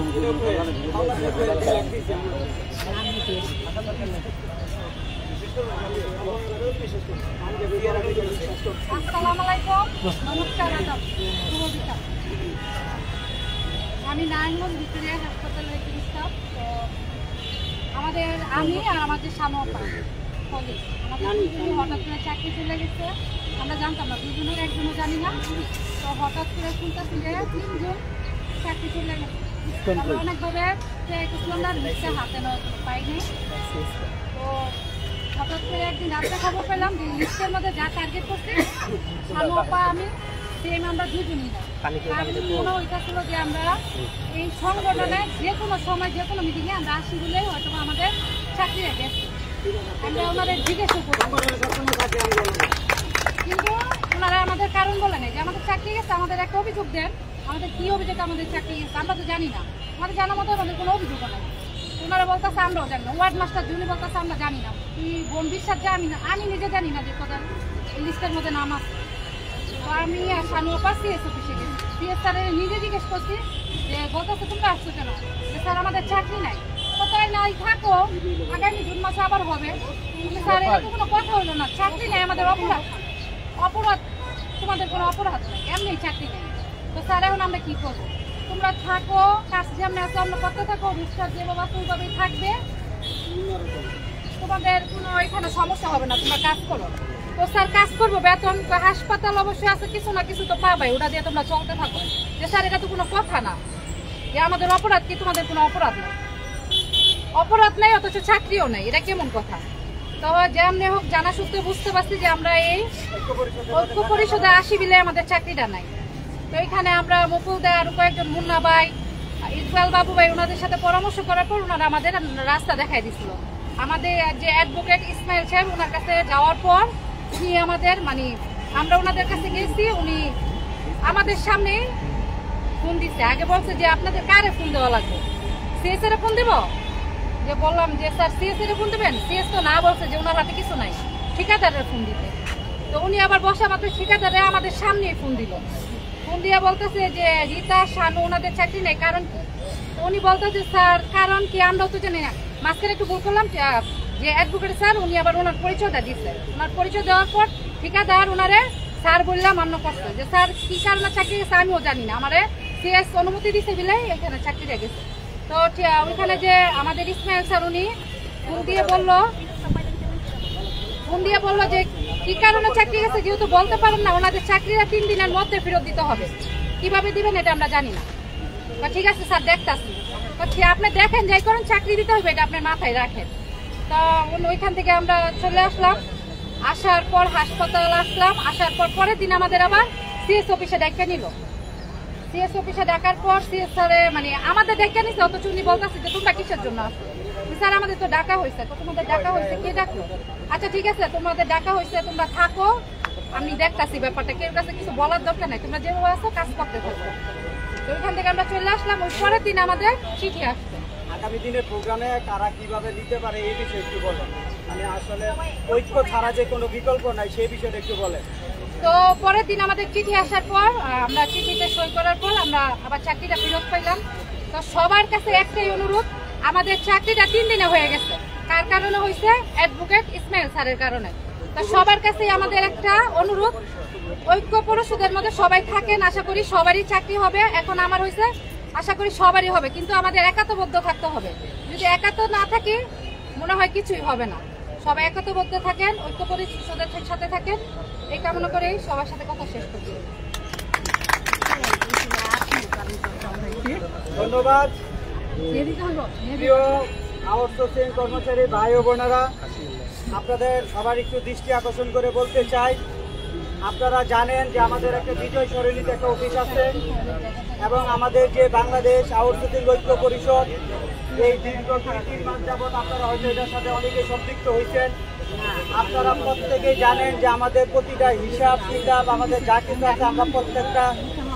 আসসালামু আলাইকুম, নমস্কার, আদাব, শুভ বিকাল। আমি নারায়ণগঞ্জ ভিক্টোরিয়া হাসপাতালের চিকিৎসক। তো আমি আর আমাদের সামপা কলেজ আমাদের দুজনই হঠাৎ করে চাকরি চলে গেছে। আমরা জানতাম না, দুজনের একজনও জানি না। তো হঠাৎ করে শুনতেছি যে 3 জন চাকরি চলে গেছে। আমরা অনেকভাবে লিস্টে হাতে নেওয়া পাইনি। তো হঠাৎ করে একদিন রাত্রে খবর পেলাম যে লিস্টের মধ্যে যা টার্গেট করছে সামপা আমি সেম আমরা দুজনই না। কারণ ওইটা ছিল যে আমরা এই সংগঠনে যে কোনো সময় যে কোনো মিটিংয়ে আমরা আসি বলে হয়তো আমাদের চাকরি গেছে। আমরা ওনাদের জিজ্ঞেস করি কিন্তু ওনারা আমাদের কারণ বলে নেই যে আমাদের চাকরি গেছে। আমাদের একটা অভিযোগ দেন, আমাদের কি অভিযোগ আমাদের চাকরি গেছে আমরা তো জানি না। আমাদের জানার মতো আমাদের কোনো অভিযোগ নেই। ওনারা বলতেছে আমরাও জানি না। ওয়ার্ড মাস্টার জুনি বলতেছে আমরা জানি না। কি বোন বিশ্বাস জানি না, আমি নিজে জানি না যে তাদের লিস্টের মধ্যে নাম আছে। তো আমি আর সানুপা সিএস অফিসে গেছি। সিএস স্যারের নিজে জিজ্ঞেস করছি যে বলতেছে তোমরা আসছো কেন, যে স্যার আমাদের চাকরি নাই। কোথায় নাই থাকো, আগামী জুন মাসে আবার হবে। স্যার এটা তো কোনো কথা হলো না, চাকরি নেই আমাদের অপরাধ। অপরাধ তোমাদের কোনো অপরাধ নেই, এমনি চাকরি নেই। তো স্যার এখন আমরা কি করবো, তোমরা থাকো, কাজ যেমন আছে অন্য করতে থাকো, রুস্টার যেভাবে ওইভাবেই থাকবে, তোমাদের কোনো এখানে সমস্যা হবে না, তোমরা কাজ করো। তো স্যার কাজ করবো, বেতন হাসপাতাল অবশ্যই আছে, কিছু না কিছু তো পাবে, ওটা দিয়ে তোমরা চলতে থাকো। যে স্যার এটা তো কোনো কথা না, যে আমাদের অপরাধ কি, তোমাদের কোনো অপরাধ নেই। অপরাধ নেই অথচ চাকরিও নেই, এটা কেমন কথা। তো যেমনি হোক জানা সূত্রে বুঝতে পারছি যে আমরা এই ঐক্য পরিষদে আসি বিলে আমাদের চাকরিটা নাই। তো এখানে আমরা মুকুল দা আরো কয়েকজন মুন্না ভাই, ইকবাল বাবু ভাই ওনাদের সাথে পরামর্শ করার পর ওনারা আমাদের রাস্তা দেখাই দিছিল। আমাদের যে অ্যাডভোকেট ইসমাইল সাহেব ওনার কাছে যাওয়ার পর উনি আমাদের আমরা ওনাদের কাছে গেছি, উনি আমাদের সামনে ফোন দিচ্ছে। আগে বলছে যে আপনাদের কারে ফোন দেওয়া লাগবে, সিএস এর ফোন দেবো। যে বললাম যে স্যার সিএস এর ফোন দেবেন, সিএস তো না বলছে যে ওনার হাতে কিছু নাই, ঠিকাদারের ফোন দিতে। তো উনি আবার বসা মাত্র ঠিকাদারে আমাদের সামনে ফোন দিল। ফোন দিয়া বলতেছে যে রীতা শানু ওনাদের চাকরি নেই, কারণ কি? উনি বলতেছে স্যার কারণ কি আমরাও তো জানি না। মাঝখানে একটু ভুল করলাম, যে অ্যাডভোকেট স্যার উনি আবার ওনার পরিচয়টা দিচ্ছে। ওনার পরিচয় দেওয়ার পর ঠিকাদার ওনারে স্যার বললাম মান্য করছে যে স্যার কি কারণে চাকরি গেছে আমিও জানি না, আমারে সিএস অনুমতি দিছে বলে এখানে চাকরিটা গেছে। তো ওইখানে যে আমাদের ইসমাইল স্যার উনি ফোন দিয়ে বললো ফোন দিয়ে বললো যে কি কারণে চাকরি গেছে, যেহেতু বলতে পারেন না, ওনাদের চাকরিটা 3 দিনের মধ্যে ফেরত দিতে হবে। কিভাবে দিবেন এটা আমরা জানি না। ঠিক আছে স্যার, দেখতাছি। আপনি দেখেন যাই করেন, চাকরি দিতে হবে, এটা আপনার মাথায় রাখেন। তো ওইখান থেকে আমরা চলে আসলাম। আসার পর হাসপাতাল আসলাম। আসার পর পরের দিন আমাদের আবার সিএস অফিসে ডেকে নিল। সিএস অফিসে ডাকার পর সিএস স্যারে মানে আমাদের ডেকে নিচ্ছে, অথচ উনি বলতেছে যে তোমরা কিসের জন্য আসছো। স্যার আমাদের তো ডাকা হয়েছে। তোমাদের ডাকা হয়েছে, কে ডাকলো? আচ্ছা ঠিক আছে, তোমাদের ডাকা হয়েছে, তোমরা থাকো, আমি দেখতাছি ব্যাপারটা, কেউ কাছে কিছু বলার দরকার নাই, তোমরা যেভাবে আসো কাজ করতে থাকো। তো ওইখান থেকে আমরা চলে আসলাম। ওই পরের দিন আমাদের চিঠি আসছে। আগামী দিনের প্রোগ্রামে কারা কিভাবে নিতে পারে এই বিষয়ে একটু বলেন, মানে আসলে ঐক্য ছাড়া যে কোনো বিকল্প নাই সেই বিষয়টা একটু বলেন। তো পরের দিন আমাদের চিঠি আসার পর আমরা চিঠিতে সই করার পর আমরা আবার চাকরিটা ফেরত পাইলাম। তো সবার কাছে একটাই অনুরোধ, আমাদের চাকরিটা 3 দিনে হয়ে গেছে। কার কারণে হয়েছে? অ্যাডভোকেট ইসমাইল স্যারের কারণে। তো সবার কাছে আমাদের একটা অনুরোধ, ঐক্য পরিষদের মধ্যে সবাই থাকেন, আশা করি সবারই চাকরি হবে। এখন আমার হয়েছে, আশা করি সবারই হবে, কিন্তু আমাদের একাত্মবদ্ধ থাকতে হবে। যদি একাত্ম না থাকি মনে হয় কিছুই হবে না। সবাই একাত্মবদ্ধ থাকেন, ঐক্য পরিষদের সাথে থাকেন, এই কামনা করেই সবার সাথে কথা শেষ করছি। ধন্যবাদ। প্রিয় আউটসোর্সিং কর্মচারী ভাই ও বোনেরা, আপনাদের সবার একটু দৃষ্টি আকর্ষণ করে বলতে চাই, আপনারা জানেন যে আমাদের একটা বিজয় সরণিতে একটা অফিস আছে এবং আমাদের যে বাংলাদেশ আউটসোর্সিং ঐক্য পরিষদ, এই দীর্ঘ 3 মাস যাবৎ আপনারা হয়তো এটার সাথে অনেকেই সম্পৃক্ত হয়েছেন। আপনারা প্রত্যেকেই জানেন যে আমাদের প্রতিটা হিসাব কিতাব, আমাদের যা কিছু আছে, আমরা প্রত্যেকটা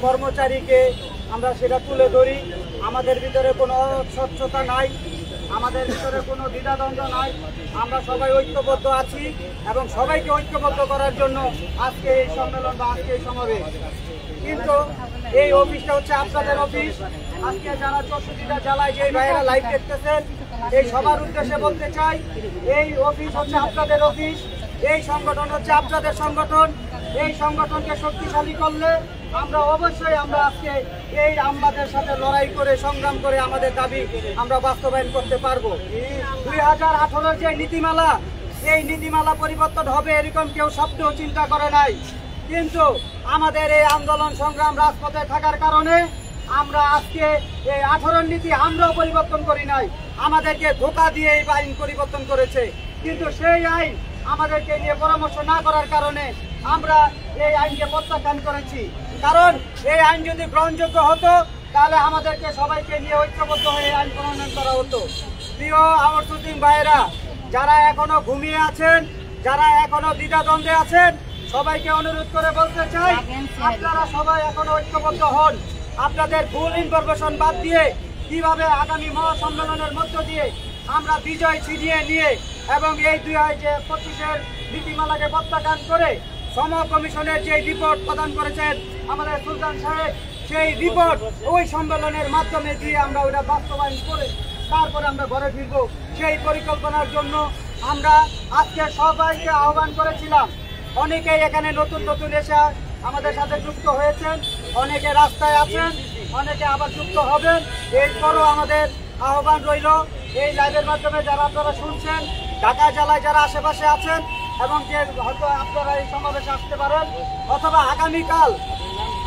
কর্মচারীকে আমরা সেটা তুলে ধরি। আমাদের ভিতরে কোনো স্বচ্ছতা নাই, আমাদের ভিতরে কোনো দ্বিধাদ্বন্দ্ব নাই, আমরা সবাই ঐক্যবদ্ধ আছি এবং সবাইকে ঐক্যবদ্ধ করার জন্য আজকে এই সম্মেলন বা আজকে এই সমাবেশ। কিন্তু এই অফিসটা হচ্ছে আপনাদের অফিস। আজকে যারা 64টা জেলায় যে ভাইয়েরা লাইভ দেখতেছেন, এই সবার উদ্দেশ্যে বলতে চাই, এই অফিস হচ্ছে আপনাদের অফিস, এই সংগঠন হচ্ছে আপনাদের সংগঠন। এই সংগঠনকে শক্তিশালী করলে আমরা অবশ্যই আমরা আজকে এই আমলাদের সাথে লড়াই করে সংগ্রাম করে আমাদের দাবি আমরা বাস্তবায়ন করতে পারবো। 2018 যে নীতিমালা, এই নীতিমালা পরিবর্তন হবে এরকম কেউ স্বপ্নেও চিন্তা করে নাই। কিন্তু আমাদের এই আন্দোলন সংগ্রাম রাজপথে থাকার কারণে আমরা আজকে এই 18 নীতি আমরাও পরিবর্তন করি নাই, আমাদেরকে ধোঁকা দিয়ে এই আইন পরিবর্তন করেছে। কিন্তু সেই আইন আমাদেরকে নিয়ে পরামর্শ না করার কারণে আমরা এই আইনকে প্রত্যাখ্যান করেছি। কারণ এই আইন যদি গ্রহণযোগ্য হতো তাহলে আমাদেরকে সবাইকে নিয়ে ঐক্যবদ্ধ হয়ে আইন প্রণয়ন করা হতো। প্রিয় আউটসোর্সিং ভাইয়েরা, যারা এখনো ঘুমিয়ে আছেন, যারা এখনো দ্বিধাদ্বন্দ্বে আছেন, সবাইকে অনুরোধ করে বলতে চাই, আপনারা সবাই এখনো ঐক্যবদ্ধ হন। আপনাদের ভুল ইনফরমেশন বাদ দিয়ে কিভাবে আগামী মহাসম্মেলনের মধ্য দিয়ে আমরা বিজয় ছিনিয়ে নিয়ে এবং এই 2025-এর নীতিমালাকে প্রত্যাখ্যান করে সম কমিশনের যে রিপোর্ট প্রদান করেছেন আমাদের সুলতান সাহেব, সেই রিপোর্ট ওই সম্মেলনের মাধ্যমে দিয়ে আমরা ওটা বাস্তবায়ন করে তারপরে আমরা ঘরে ফিরব, সেই পরিকল্পনার জন্য আমরা আজকে সবাইকে আহ্বান করেছিলাম। অনেকেই এখানে নতুন নতুন এসে আমাদের সাথে যুক্ত হয়েছেন, অনেকে রাস্তায় আছেন, অনেকে আবার যুক্ত হবেন। এরপরও আমাদের আহ্বান রইল, এই লাইভের মাধ্যমে যারা আপনারা শুনছেন, ঢাকা জেলায় যারা আশেপাশে আছেন এবং যে হয়তো আপনারা এই সমাবেশে আসতে পারেন অথবা আগামীকাল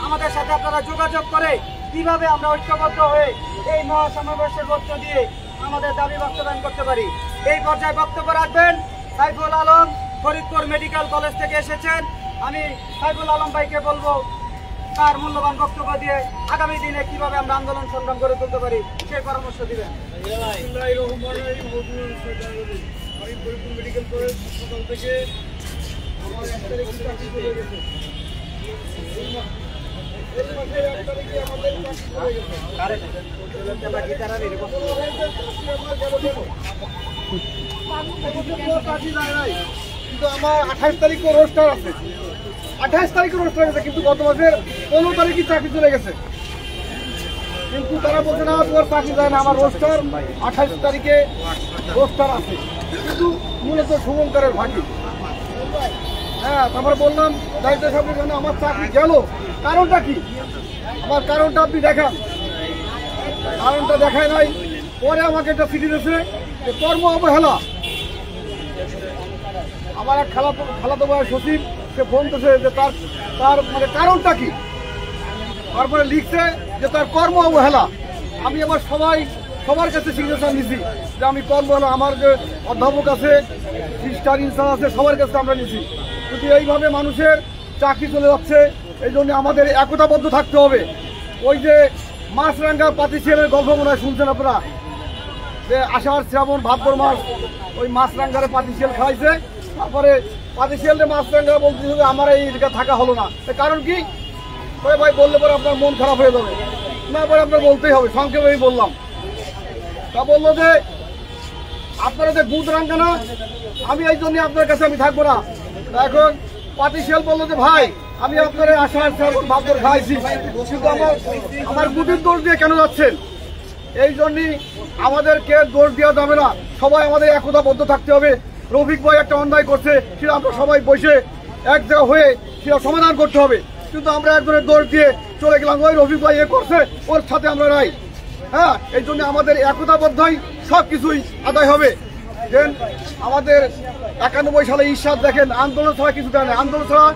আমাদের সাথে আপনারা যোগাযোগ করে কিভাবে আমরা ঐক্যবদ্ধ হয়ে এই মহাসমাবেশের মধ্য দিয়ে আমাদের দাবি বাস্তবায়ন করতে পারি। এই পর্যায়ে বক্তব্য রাখবেন সাইফুল আলম, ফরিদপুর মেডিকেল কলেজ থেকে এসেছেন। আমি সাইফুল আলম ভাইকে বলবো তার মূল্যবান বক্তব্য দিয়ে আগামী দিনে কিভাবে আমরা আন্দোলন সংগ্রাম করে তুলতে পারি সেই পরামর্শ দিবেন। আমি ফরিদপুর মেডিকেল কলেজ হাসপাতাল থেকে আমার 1 তারিখে চাকরি চলে গেছে। এই মাসে 1 তারিখে আমাদের চাকরি চলে গেছে। কিন্তু আমার 28 তারিখে রোস্টার আছে, 28 তারিখে রোস্টার আছে, কিন্তু গত মাসের 15 তারিখে চাকরি চলে গেছে। কিন্তু তারা বলছে না তোমার চাকরি যায় না, আমার রোস্টার 28 তারিখে রোস্টার আছে, কিন্তু মূলত শুভঙ্করের ফাঁকি। হ্যাঁ, তারপরে বললাম দায়িত্ব সাহেবের জন্য আমার চাকরি গেল, কারণটা কি? আমার কারণটা আপনি দেখান। কারণটা দেখায় নাই। পরে আমাকে একটা চিঠি দিয়েছে যে কর্ম অবহেলা। আমার এক খালাতো ভাই সচিব, সে ফোন করছে যে তার মানে কারণটা কি, তারপরে লিখছে যে তার কর্ম অবহেলা। আমি আবার সবার কাছে সিগনেচার নিছি যে আমি কর্ম অবহেলা, আমার যে অধ্যাপক আছে, সিস্টার ইনচার্জ আছে, সবার কাছে আমরা নিছি। কিন্তু এইভাবে মানুষের চাকরি চলে যাচ্ছে, এই জন্য আমাদের একতাবদ্ধ থাকতে হবে। ওই যে মাছরাঙ্গা পাতিশিয়ালের গল্প মনে হয় শুনছেন আপনারা, যে আষাঢ় শ্রাবণ ভাদ্র মাস ওই মাছরাঙ্গারে পাতিশিয়াল খাইছে, তারপরে পাতিশিয়ালে মাছরাঙ্গা বলতেছে যে আমার এই জায়গায় থাকা হলো না। কারণ কি? ভাই বললে পরে আপনার মন খারাপ হয়ে যাবে, না পরে আপনার বলতেই হবে। সংক্ষেপে আমি বললাম, তা বললো যে আপনারা যে বুধ রাঙ্গা না, আমি এই জন্য আপনার কাছে আমি থাকবো না। এখন পাতিশিয়াল বললো যে ভাই আমি আপনার আষাঢ় শ্রাবণ ভাদ্র খাইছি, কিন্তু আমার বুধের দোষ দিয়ে কেন যাচ্ছেন? এই জন্যই আমাদেরকে দোষ দেওয়া যাবে না, সবাই আমাদের একতাবদ্ধ থাকতে হবে। রফিক ভাই একটা অন্যায় করছে, সেটা আমরা সবাই বসে এক জায়গা হয়ে সেটা সমাধান করতে হবে। কিন্তু আমরা একজনের দোষ দিয়ে চলে গেলাম, ওই রফিক ভাই এ করছে, ওর সাথে আমরা নাই। হ্যাঁ, এই জন্য আমাদের একতাবদ্ধই সব কিছুই আদায় হবে। দেন আমাদের 91 সালে ঈর্ষাদ দেখেন, আন্দোলন ছাড়া কিছু দেয় না, আন্দোলন ছাড়া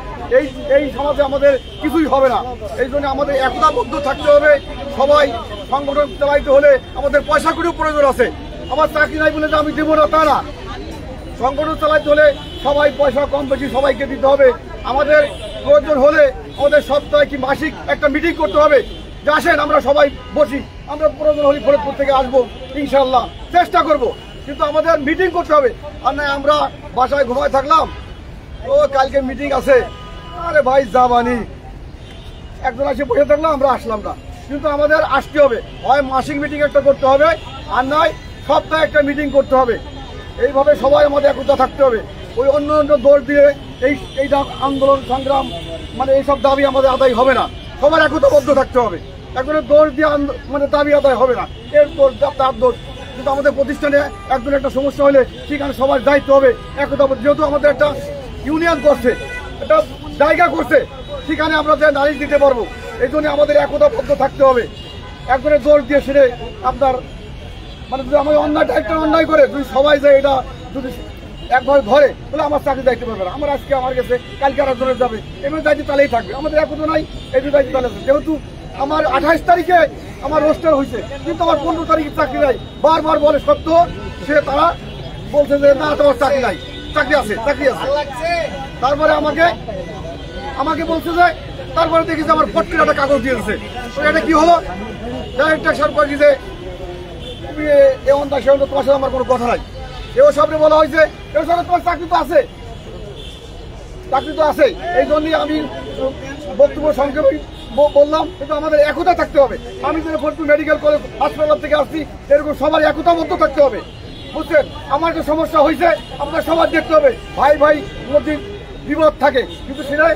এই সমাজে আমাদের কিছুই হবে না। এই জন্য আমাদের একতাবদ্ধ থাকতে হবে। সবাই সংগঠন চালাইতে হলে আমাদের পয়সা করেও প্রয়োজন আছে। আমার চাকরি নাই বলে যে আমি দেবো না তা না, সংগঠন চালাইতে হলে সবাই পয়সা কম বেশি সবাইকে দিতে হবে। আমাদের প্রয়োজন হলে আমাদের সপ্তাহে কি মাসিক একটা মিটিং করতে হবে, যে আসেন আমরা সবাই বসি, আমরা প্রয়োজন হলে ফরিদপুর থেকে আসবো, ইনশাল্লাহ চেষ্টা করব। কিন্তু আমাদের মিটিং করতে হবে, আর না আমরা বাসায় ঘুমায় থাকলাম, ও কালকে মিটিং আছে, আরে ভাই যাবানি, একজন এসে বসে থাকলাম, আমরা আসলাম না। কিন্তু আমাদের আসতে হবে, হয় মাসিক মিটিং একটা করতে হবে, আর নয় সপ্তাহে একটা মিটিং করতে হবে। এইভাবে সবাই আমাদের একতা থাকতে হবে। ওই অন্য অন্য দৌড় দিয়ে এই আন্দোলন সংগ্রাম মানে এইসব দাবি আমাদের আদায় হবে না। সবার একতাবদ্ধ থাকতে হবে, একজনের দৌড় দিয়ে মানে দাবি আদায় হবে না, এর দোষ তার দোষ। কিন্তু আমাদের প্রতিষ্ঠানে একজনের একটা সমস্যা হলে সেখানে সবার দায়িত্ব হবে একতাবদ্ধ। যেহেতু আমাদের একটা ইউনিয়ন করছে, একটা জায়গা করছে, সেখানে আমরা যে নালিশ দিতে পারবো। এই জন্য আমাদের একতাবদ্ধ থাকতে হবে। একজনের দোষ দিয়ে সেরে আপনার মানে যদি আমাদের অন্যায়টা একটা অন্যায় করে যদি সবাই যায় এটা যদি একভাবে ধরে, তাহলে আমার চাকরি দায়িত্ব পারবে না। আমার আজকে আমার কাছে, কালকে আর একজনের যাবে, এমনি দায়িত্ব তাহলেই থাকবে। আমাদের একতা নাই, এই দায়িত্ব তাহলে আছে। যেহেতু আমার 28 তারিখে আমার রোস্টার হয়েছে, কিন্তু আমার 15 তারিখে চাকরি নাই। বারবার বলে সত্য, সে তারা বলছে যে না তোমার চাকরি নাই, চাকরি আছে, চাকরি আছে। তারপরে আমাকে বলছে যে, তারপরে দেখি যে আমার ফটকির একটা কাগজ দিয়েছে, এটা কি হলো? ডাইরেক্ট ট্যাক্সের পর কি যে তুমি এমন সে তোমার সাথে আমার কোনো কথা নাই, এও সামনে বলা হয়েছে, এও সামনে তোমার চাকরি তো আছে, চাকরি তো আছে। এই জন্যই আমি বক্তব্য সংক্ষেপে বললাম, কিন্তু আমাদের একতা থাকতে হবে। আমি যেন ফরিদপুর মেডিকেল কলেজ হাসপাতাল থেকে আসছি, এরকম সবার একতাবদ্ধ থাকতে হবে, বুঝছেন? আমার যে সমস্যা হয়েছে আপনার সবার দেখতে হবে। ভাই মধ্যে বিপদ থাকে, কিন্তু সেটাই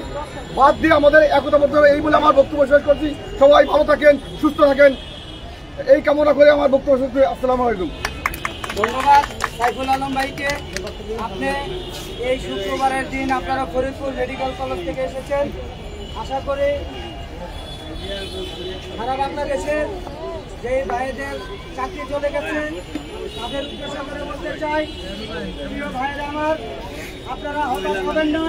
বাদ দিয়ে আমাদের একতাবদ্ধ হবে। এই বলে আমার বক্তব্য শেষ করছি। সবাই ভালো থাকেন, সুস্থ থাকেন, এই কামনা করে আমার বক্তব্য শেষ করি। আসসালামু আলাইকুম। ধন্যবাদ সাইফুল আলম ভাইকে। আপনি এই শুক্রবারের দিন আপনারা ফরিদপুর মেডিকেল কলেজ থেকে এসেছেন। আশা করি সারা বাংলাদেশের যে ভাইদের চাকরি চলে গেছে তাদের উদ্দেশ্য করে বলতে চাই, প্রিয় ভাইরা আমার, আপনারা হতাশ হবেন না,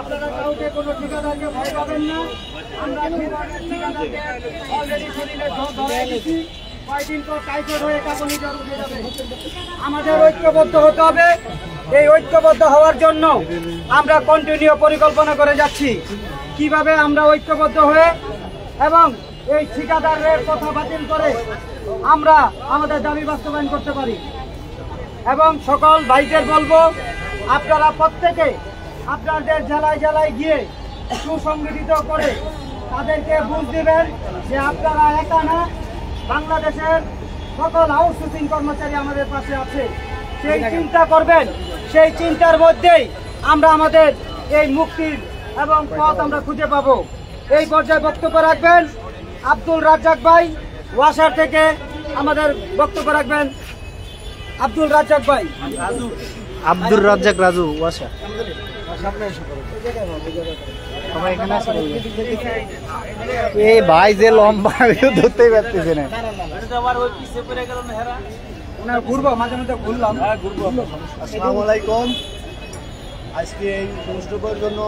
আপনারা কাউকে কোনো ঠিকাদারকে ভয় পাবেন না। আমরা ঠিকাদারকে অলরেডি শরীরে ধরে দিচ্ছি, কয়েকদিন পর টাইফয়েড হয়ে কাঁপুনি জ্বর উঠে যাবে। আমাদের ঐক্যবদ্ধ হতে হবে। এই ঐক্যবদ্ধ হওয়ার জন্য আমরা কন্টিনিউ পরিকল্পনা করে যাচ্ছি, কিভাবে আমরা ঐক্যবদ্ধ হয়ে এবং এই ঠিকাদারের কথা বাতিল করে আমরা আমাদের দাবি বাস্তবায়ন করতে পারি। এবং সকল ভাইদের বলবো, আপনারা প্রত্যেকে আপনাদের জেলায় জেলায় গিয়ে সুসংগঠিত করে তাদেরকে বুঝ দিবেন যে আপনারা একা না, বাংলাদেশের সকল আউটসোর্সিং কর্মচারী আমাদের পাশে আছে। সেই চিন্তা করবেন, সেই চিন্তার মধ্যেই আমরা আমাদের এই মুক্তির এবং পথ আমরা খুঁজে পাবো। এই পর্যায়ে বক্তব্য রাখবেন আব্দুল রাজ্জাক ভাই, ওয়াসার থেকে আমাদের বক্তব্য রাখবেন আব্দুল রাজ্জাক ভাই। আব্দুর রাজ্জাক রাজু ওয়াসা। এই ভাই যে লম্বা ধরতেই পারতেছে না। ঘুরবো, মাঝে মধ্যে ঘুরলাম। আসসালামু আলাইকুম। আজকে এই অনুষ্ঠবের জন্য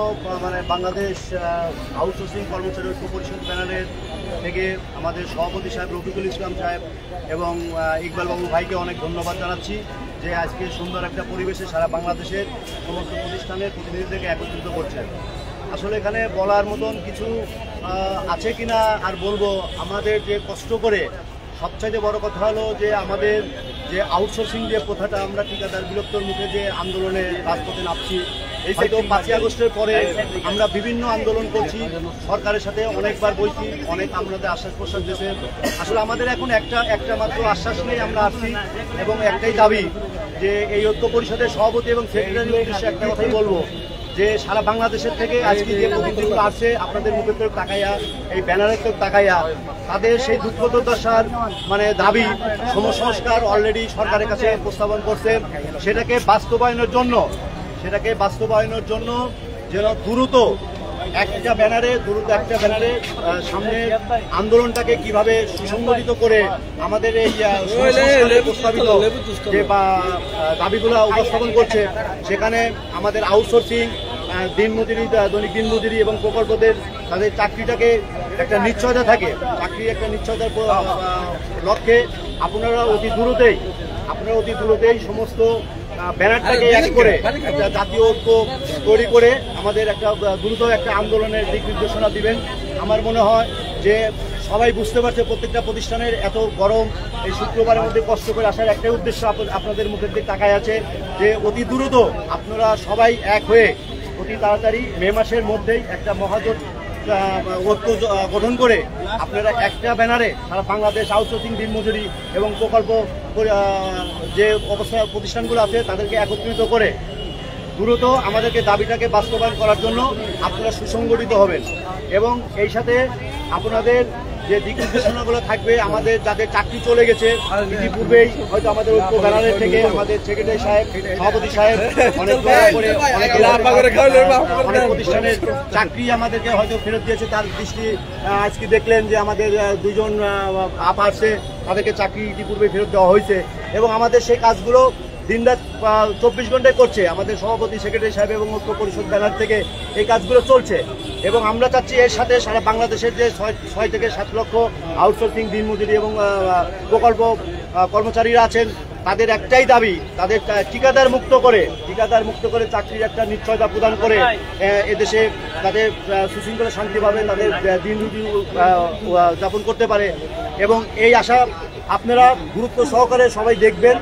মানে বাংলাদেশ আউটসোর্সিং কর্মচারী ঐক্য পরিষদ ব্যানারের থেকে আমাদের সভাপতি সাহেব রফিকুল ইসলাম সাহেব এবং ইকবাল বাবু ভাইকে অনেক ধন্যবাদ জানাচ্ছি যে আজকে সুন্দর একটা পরিবেশে সারা বাংলাদেশের সমস্ত প্রতিষ্ঠানের প্রতিনিধিদেরকে একত্রিত করছে। আসলে এখানে বলার মতন কিছু আছে কিনা আর বলবো, আমাদের যে কষ্ট করে সবচাইতে বড় কথা হলো যে আমাদের যে আউটসোর্সিং যে প্রথাটা, আমরা ঠিকাদার বিলুপ্তর মুখে যে আন্দোলনে রাজপথে নামছি, হয়তো 5ই আগস্টের পরে আমরা বিভিন্ন আন্দোলন করছি, সরকারের সাথে অনেকবার বইছি, অনেক আমাদের আশ্বাস প্রশ্বাস দিয়েছে। আসলে আমাদের এখন একটা মাত্র আশ্বাস নেই, আমরা আসছি এবং একটাই দাবি যে এই ঐক্য পরিষদের সভাপতি এবং সেক্রেটারির উদ্দেশ্যে একটা কথাই বলবো যে সারা বাংলাদেশের থেকে আজকে যে প্রতিনিধিগুলো আসছে আপনাদের মুখের তো তাকাইয়া, এই ব্যানারের তো তাকাইয়া, তাদের সেই দুঃখ দুর্দশার মানে দাবি সমসংস্কার অলরেডি সরকারের কাছে উপস্থাপন করছে, সেটাকে বাস্তবায়নের জন্য যেন দ্রুত একটা ব্যানারে সামনে আন্দোলনটাকে কিভাবে সুসংগঠিত করে আমাদের এই প্রস্তাবিত যে দাবিগুলো উপস্থাপন করছে, সেখানে আমাদের আউটসোর্সিং দিনমজুরি, দৈনিক দিনমজুরি এবং প্রকল্পদের তাদের চাকরিটাকে একটা নিশ্চয়তা থাকে, চাকরির একটা নিশ্চয়তার লক্ষ্যে আপনারা অতি দ্রুতই সমস্ত ব্যানারটাকে এক করে একটা জাতীয় ঐক্য তৈরি করে আমাদের একটা দ্রুত একটা আন্দোলনের দিক নির্দেশনা দিবেন। আমার মনে হয় যে সবাই বুঝতে পারছে প্রত্যেকটা প্রতিষ্ঠানের এত গরম এই শুক্রবারের মধ্যে কষ্ট করে আসার একটাই উদ্দেশ্য আপনাদের মুখের দিকে তাকায় আছে যে অতি দ্রুত আপনারা সবাই এক হয়ে অতি তাড়াতাড়ি মে মাসের মধ্যেই একটা মহাজোট ঐক্য গঠন করে আপনারা একটা ব্যানারে সারা বাংলাদেশ আউটসোর্সিং দিনমজুরি এবং প্রকল্প যে অবস্থা প্রতিষ্ঠানগুলো আছে তাদেরকে একত্রিত করে দ্রুত আমাদেরকে দাবিটাকে বাস্তবায়ন করার জন্য আপনারা সুসংগঠিত হবেন। এবং এই সাথে আপনাদের যে দিক নির্দেশনাগুলো থাকবে, আমাদের যাদের চাকরি চলে গেছে ইতিপূর্বেই হয়তো আমাদের ঐক্য ব্যানারের থেকে আমাদের সেক্রেটারি সাহেব, সভাপতি সাহেব অনেক প্রতিষ্ঠানের চাকরি আমাদেরকে হয়তো ফেরত দিয়েছে, তার দৃষ্টি আজকে দেখলেন যে আমাদের 2জন আপা আসছে, তাদেরকে চাকরি ইতিপূর্বে ফেরত দেওয়া হয়েছে এবং আমাদের সেই কাজগুলো দিনরাত 24 ঘন্টায় করছে আমাদের সভাপতি, সেক্রেটারি সাহেব এবং ঐক্য পরিষদ ব্যানার থেকে এই কাজগুলো চলছে। এবং আমরা চাচ্ছি এর সাথে সারা বাংলাদেশের যে 6 থেকে 7 লক্ষ আউটসোর্সিং দিনমজুরি এবং প্রকল্প কর্মচারীরা আছেন, তাদের একটাই দাবি, তাদের ঠিকাদার মুক্ত করে চাকরির একটা নিশ্চয়তা প্রদান করে এদেশে তাদের সুশৃঙ্খল শান্তিভাবে তাদের দিন যাপন করতে পারে। এবং এই আশা আপনারা গুরুত্ব সহকারে সবাই দেখবেন।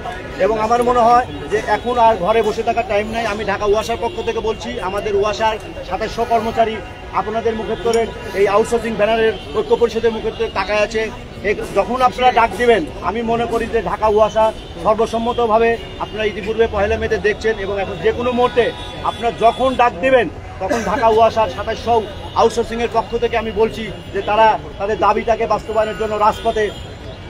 এবং আমার মনে হয় যে এখন আর ঘরে বসে থাকার টাইম নাই। আমি ঢাকা ওয়াসার পক্ষ থেকে বলছি, আমাদের ওয়াসার 2700 কর্মচারী আপনাদের মুখের তোরে এই আউটসোর্সিং ব্যানারের ঐক্য পরিষদের মুখের তোরে তাকায় আছে। যখন আপনারা ডাক দিবেন, আমি মনে করি যে ঢাকা ওয়াসা সর্বসম্মতভাবে আপনারা ইতিপূর্বে 1 মেতে দেখছেন এবং এখন যে কোনো মুহূর্তে আপনারা যখন ডাক দিবেন তখন ঢাকা ওয়াসার 2700 আউটসোর্সিংয়ের পক্ষ থেকে আমি বলছি যে তারা তাদের দাবিটাকে বাস্তবায়নের জন্য রাজপথে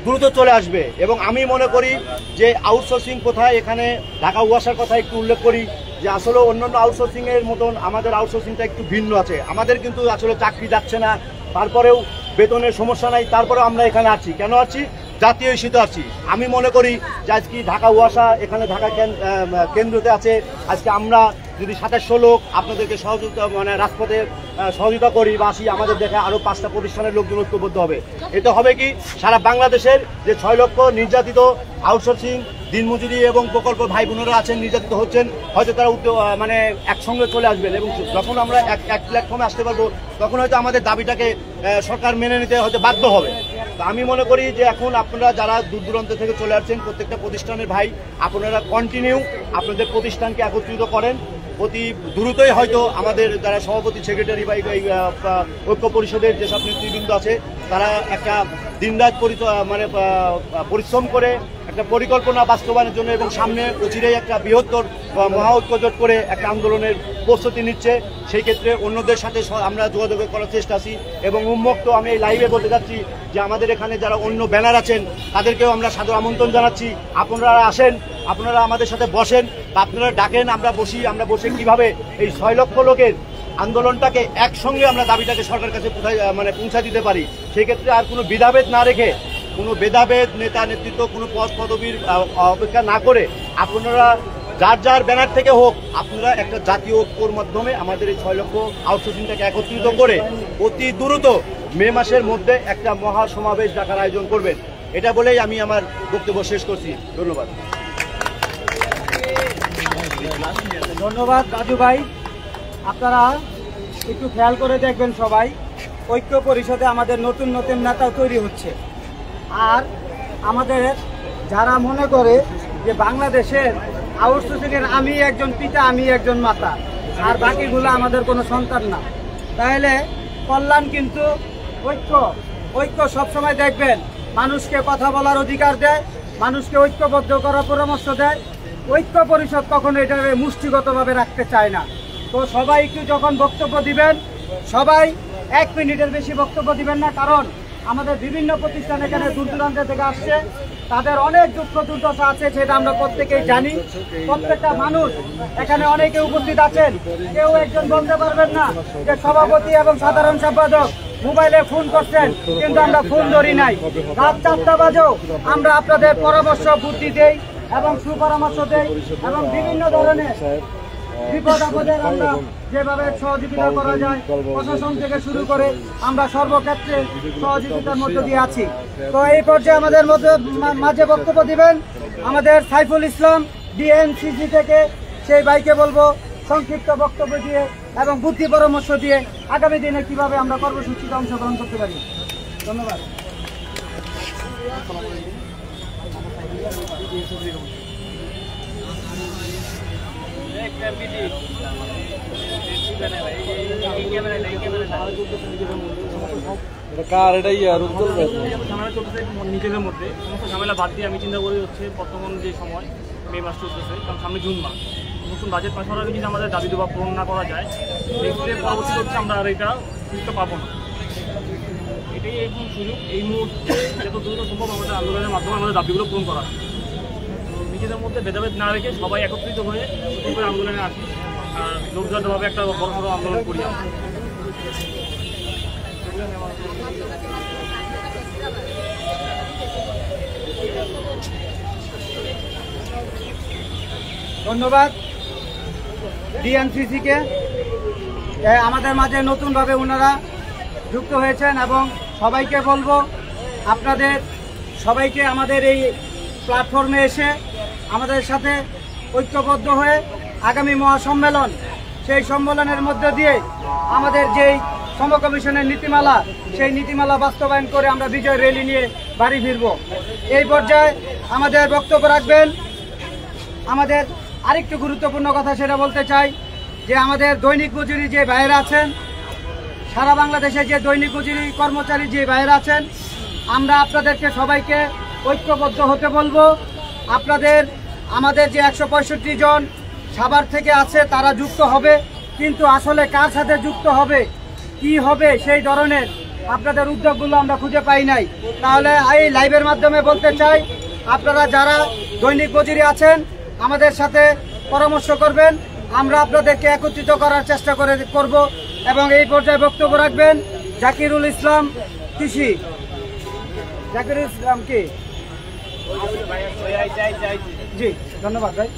দ্রুত চলে আসবে। এবং আমি মনে করি যে আউটসোর্সিং কোথায়, এখানে ঢাকা ওয়াসার কথা একটু উল্লেখ করি যে আসলে অন্যান্য আউটসোর্সিংয়ের মতন আমাদের আউটসোর্সিংটা একটু ভিন্ন আছে। আমাদের কিন্তু আসলে চাকরি যাচ্ছে না, তারপরেও বেতনের সমস্যা নাই, তারপরেও আমরা এখানে আছি। কেন আছি? জাতীয় ইস্যুতে আছি। আমি মনে করি যে আজকে ঢাকা ওয়াসা এখানে ঢাকা কেন্দ্রতে আছে, আজকে আমরা যদি 2700 লোক আপনাদেরকে সহযোগিতা মানে রাজপথে সহযোগিতা করি বা আসি, আমাদের দেখে আরও 5টা প্রতিষ্ঠানের লোকজন ঐক্যবদ্ধ হবে। এতে হবে কি, সারা বাংলাদেশের যে 6 লক্ষ নির্যাতিত আউটসোর্সিং দিনমজুরি এবং প্রকল্প ভাই বোনেরা আছেন, নির্যাতিত হচ্ছেন, হয়তো তারা মানে একসঙ্গে চলে আসবেন এবং যখন আমরা এক প্ল্যাটফর্মে আসতে পারবো তখন হয়তো আমাদের দাবিটাকে সরকার মেনে নিতে হয়তো বাধ্য হবে। তো আমি মনে করি যে এখন আপনারা যারা দূর দূরান্ত থেকে চলে আসছেন, প্রত্যেকটা প্রতিষ্ঠানের ভাই, আপনারা কন্টিনিউ আপনাদের প্রতিষ্ঠানকে একত্রিত করেন। অতি দ্রুতই হয়তো আমাদের যারা সভাপতি, সেক্রেটারি বা ঐক্য পরিষদের যেসব নেতৃবৃন্দ আছে, তারা একটা দিনরাত মানে পরিশ্রম করে একটা পরিকল্পনা বাস্তবায়নের জন্য এবং সামনে অচিরেই একটা বৃহত্তর মহা ঐক্যজোট করে একটা আন্দোলনের প্রস্তুতি নিচ্ছে। সেই ক্ষেত্রে অন্যদের সাথে আমরা যোগাযোগ করার চেষ্টা আছি এবং উন্মুক্ত আমি এই লাইভে বলতে চাচ্ছি যে আমাদের এখানে যারা অন্য ব্যানার আছেন তাদেরকেও আমরা সাদর আমন্ত্রণ জানাচ্ছি। আপনারা আসেন, আপনারা আমাদের সাথে বসেন বা আপনারা ডাকেন, আমরা বসে কিভাবে এই 6 লক্ষ লোকের আন্দোলনটাকে একসঙ্গে আমরা দাবিটাকে সরকারের কাছে মানে পৌঁছা দিতে পারি। সেই ক্ষেত্রে আর কোনো ভেদাভেদ না রেখে, কোনো ভেদাভেদ নেতা নেতৃত্ব কোনো পদ পদবীর অপেক্ষা না করে আপনারা যার যার ব্যানার থেকে হোক, আপনারা একটা জাতীয় ঐক্যর মাধ্যমে আমাদের এই 6 লক্ষ আউটসোর্সিংটাকে একত্রিত করে অতি দ্রুত মে মাসের মধ্যে একটা মহা সমাবেশ ডাকার আয়োজন করবেন। এটা বলেই আমি আমার বক্তব্য শেষ করছি। ধন্যবাদ। ধন্যবাদ রাজু ভাই। আপনারা একটু খেয়াল করে দেখবেন সবাই, ঐক্য পরিষদে আমাদের নতুন নতুন নেতা তৈরি হচ্ছে। আর আমাদের যারা মনে করে যে বাংলাদেশের আউটসোর্সিংয়ের আমি একজন পিতা, আমি একজন মাতা, আর বাকিগুলো আমাদের কোনো সন্তান না, তাহলে কল্যাণ কিন্তু ঐক্য। ঐক্য সবসময় দেখবেন মানুষকে কথা বলার অধিকার দেয়, মানুষকে ঐক্যবদ্ধ করার পরামর্শ দেয়। ঐক্য পরিষদ কখনো এটাকে মুষ্টিগতভাবে রাখতে চায় না। তো সবাই একটু যখন বক্তব্য দিবেন, সবাই 1 মিনিটের বেশি বক্তব্য দিবেন না, কারণ আমাদের বিভিন্ন প্রতিষ্ঠান এখানে দূর দূরান্ত থেকে আসছে, তাদের অনেক দুঃখ দুর্দশা আছে, সেটা আমরা প্রত্যেকেই জানি। প্রত্যেকটা মানুষ এখানে অনেকে উপস্থিত আছেন, কেউ একজন বলতে পারবেন না যে সভাপতি এবং সাধারণ সম্পাদক মোবাইলে ফোন করছেন, কিন্তু আমরা ফোন ধরি নাই। রাত 4টা বাজেও আমরা আপনাদের পরামর্শ বুদ্ধি দেই এবং সুপরামর্শ দেই, এবং বিভিন্ন ধরনের বিপদ আপদে আমরা যেভাবে সহযোগিতা করা যায় প্রশাসন থেকে শুরু করে আমরা সর্বক্ষেত্রে সহযোগিতার মধ্য দিয়ে আছি। তো এই পর্যায়ে আমাদের মাঝে বক্তব্য দিবেন আমাদের সাইফুল ইসলাম ডিএনসিসি থেকে। সেই ভাইকে বলবো সংক্ষিপ্ত বক্তব্য দিয়ে এবং বুদ্ধি পরামর্শ দিয়ে আগামী দিনে কিভাবে আমরা কর্মসূচিতে অংশগ্রহণ করতে পারি। ধন্যবাদ। ঝামেলা চলতেছে নিজেদের মধ্যে, সমস্ত ঝামেলা বাদ দিয়ে আমি চিন্তা করি হচ্ছে বর্তমান যে সময় মে মাস চলতেছে, কারণ সামনে জুন মাস, নতুন বাজেট পাস হওয়ার আগে যদি আমাদের দাবি দেওয়া পূরণ না করা যায়, নেক্সট পরবর্তী হচ্ছে আমরা আর এটা সুবিধা পাবো না। এটাই এখন সুযোগ, এই মুহূর্তে যত দ্রুত সম্ভব আমাদের আন্দোলনের মাধ্যমে আমাদের দাবিগুলো পূরণ করা। তো নিজেদের মধ্যে ভেদাভেদ না রেখে সবাই একত্রিত হয়ে আন্দোলনে আসি, আর জোরদারভাবে একটা বড় সড়ো আন্দোলন করি। ধন্যবাদ ডিএনসিসিকে। আমাদের মাঝে নতুনভাবে ওনারা যুক্ত হয়েছেন, এবং সবাইকে বলবো আপনাদের সবাইকে আমাদের এই প্ল্যাটফর্মে এসে আমাদের সাথে ঐক্যবদ্ধ হয়ে আগামী মহাসম্মেলন, সেই সম্মেলনের মধ্য দিয়ে আমাদের যেই সমকমিশনের নীতিমালা, সেই নীতিমালা বাস্তবায়ন করে আমরা বিজয় র্যালি নিয়ে বাড়ি ফিরব। এই পর্যায়ে আমাদের বক্তব্য রাখবেন আমাদের আরেকটু গুরুত্বপূর্ণ কথা, সেটা বলতে চাই যে আমাদের দৈনিক মজুরি যে ভাইয়েরা আছেন, সারা বাংলাদেশে যে দৈনিক মজুরি কর্মচারী যে ভাইয়েরা আছেন, আমরা আপনাদেরকে সবাইকে ঐক্যবদ্ধ হতে বলবো। আপনাদের আমাদের যে 165 জন সাভার থেকে আছে তারা যুক্ত হবে, কিন্তু আসলে কার সাথে যুক্ত হবে, কি হবে, সেই ধরনের আপনাদের উদ্যোগগুলো আমরা খুঁজে পাই নাই। তাহলে এই লাইভের মাধ্যমে বলতে চাই, আপনারা যারা দৈনিক মজুরি আছেন আমাদের সাথে পরামর্শ করবেন, আমরা আপনাদেরকে একত্রিত করার চেষ্টা করব। এবং এই পর্যায়ে বক্তব্য রাখবেন জাকিরুল ইসলাম কৃষি। জাকিরুল ইসলাম কি? জি, ধন্যবাদ ভাই।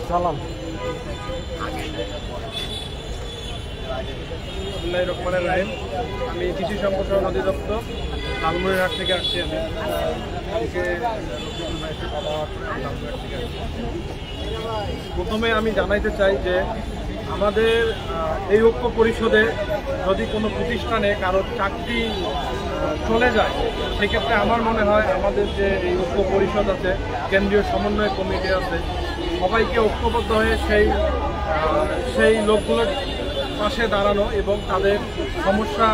সালাম। আমি কৃষি সম্প্রসারণ অধিদপ্তর লালমনিরহাট থেকে আসছি। প্রথমে আমি জানাইতে চাই যে আমাদের এই ঐক্য পরিষদে যদি কোনো প্রতিষ্ঠানে কারো চাকরি চলে যায়, সেক্ষেত্রে আমার মনে হয় আমাদের যে এই ঐক্য পরিষদ আছে, কেন্দ্রীয় সমন্বয় কমিটি আছে, সবাইকে ঐক্যবদ্ধ হয়ে সেই লোকগুলোর পাশে দাঁড়ানো এবং তাদের সমস্যা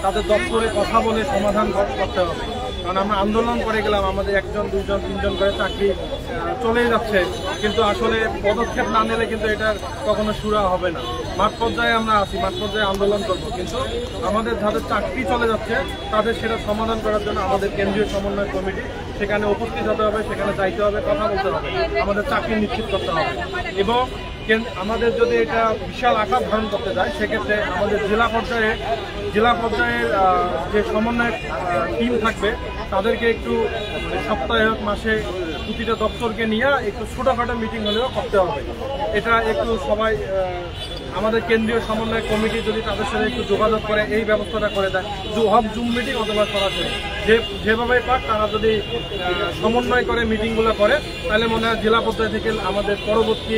তাদের দপ্তরে কথা বলে সমাধান করতে হবে। কারণ আমরা আন্দোলন করে গেলাম, আমাদের 1 2 3 করে চাকরি চলেই যাচ্ছে, কিন্তু আসলে পদক্ষেপ না নিলে কিন্তু এটার কখনো শুরু হবে না। মাঠ পর্যায়ে আমরা আছি, মাঠ পর্যায়ে আন্দোলন করব, কিন্তু আমাদের যাদের চাকরি চলে যাচ্ছে তাদের সেটা সমাধান করার জন্য আমাদের কেন্দ্রীয় সমন্বয় কমিটি সেখানে উপস্থিত হতে হবে, সেখানে যাইতে হবে, কথা বলতে হবে, আমাদের চাকরি নিশ্চিত করতে হবে। এবং আমাদের যদি এটা বিশাল আকার ধারণ করতে যায় সেক্ষেত্রে আমাদের জেলা পর্যায়ের যে সমন্বয় টিম থাকবে তাদেরকে একটু সপ্তাহে মাসে প্রতিটা দপ্তরকে নিয়ে একটু ছোটোখাটো মিটিং হলেও করতে হবে। এটা একটু সবাই আমাদের কেন্দ্রীয় সমন্বয় কমিটি যদি তাদের সাথে একটু যোগাযোগ করে এই ব্যবস্থাটা করে দেয়, হোক জুম মিটিং অথবা সরাসরি যেভাবে পাক তারা যদি সমন্বয় করে মিটিংগুলো করে তাহলে মনে হয় জেলা পর্যায় থেকে আমাদের পরবর্তী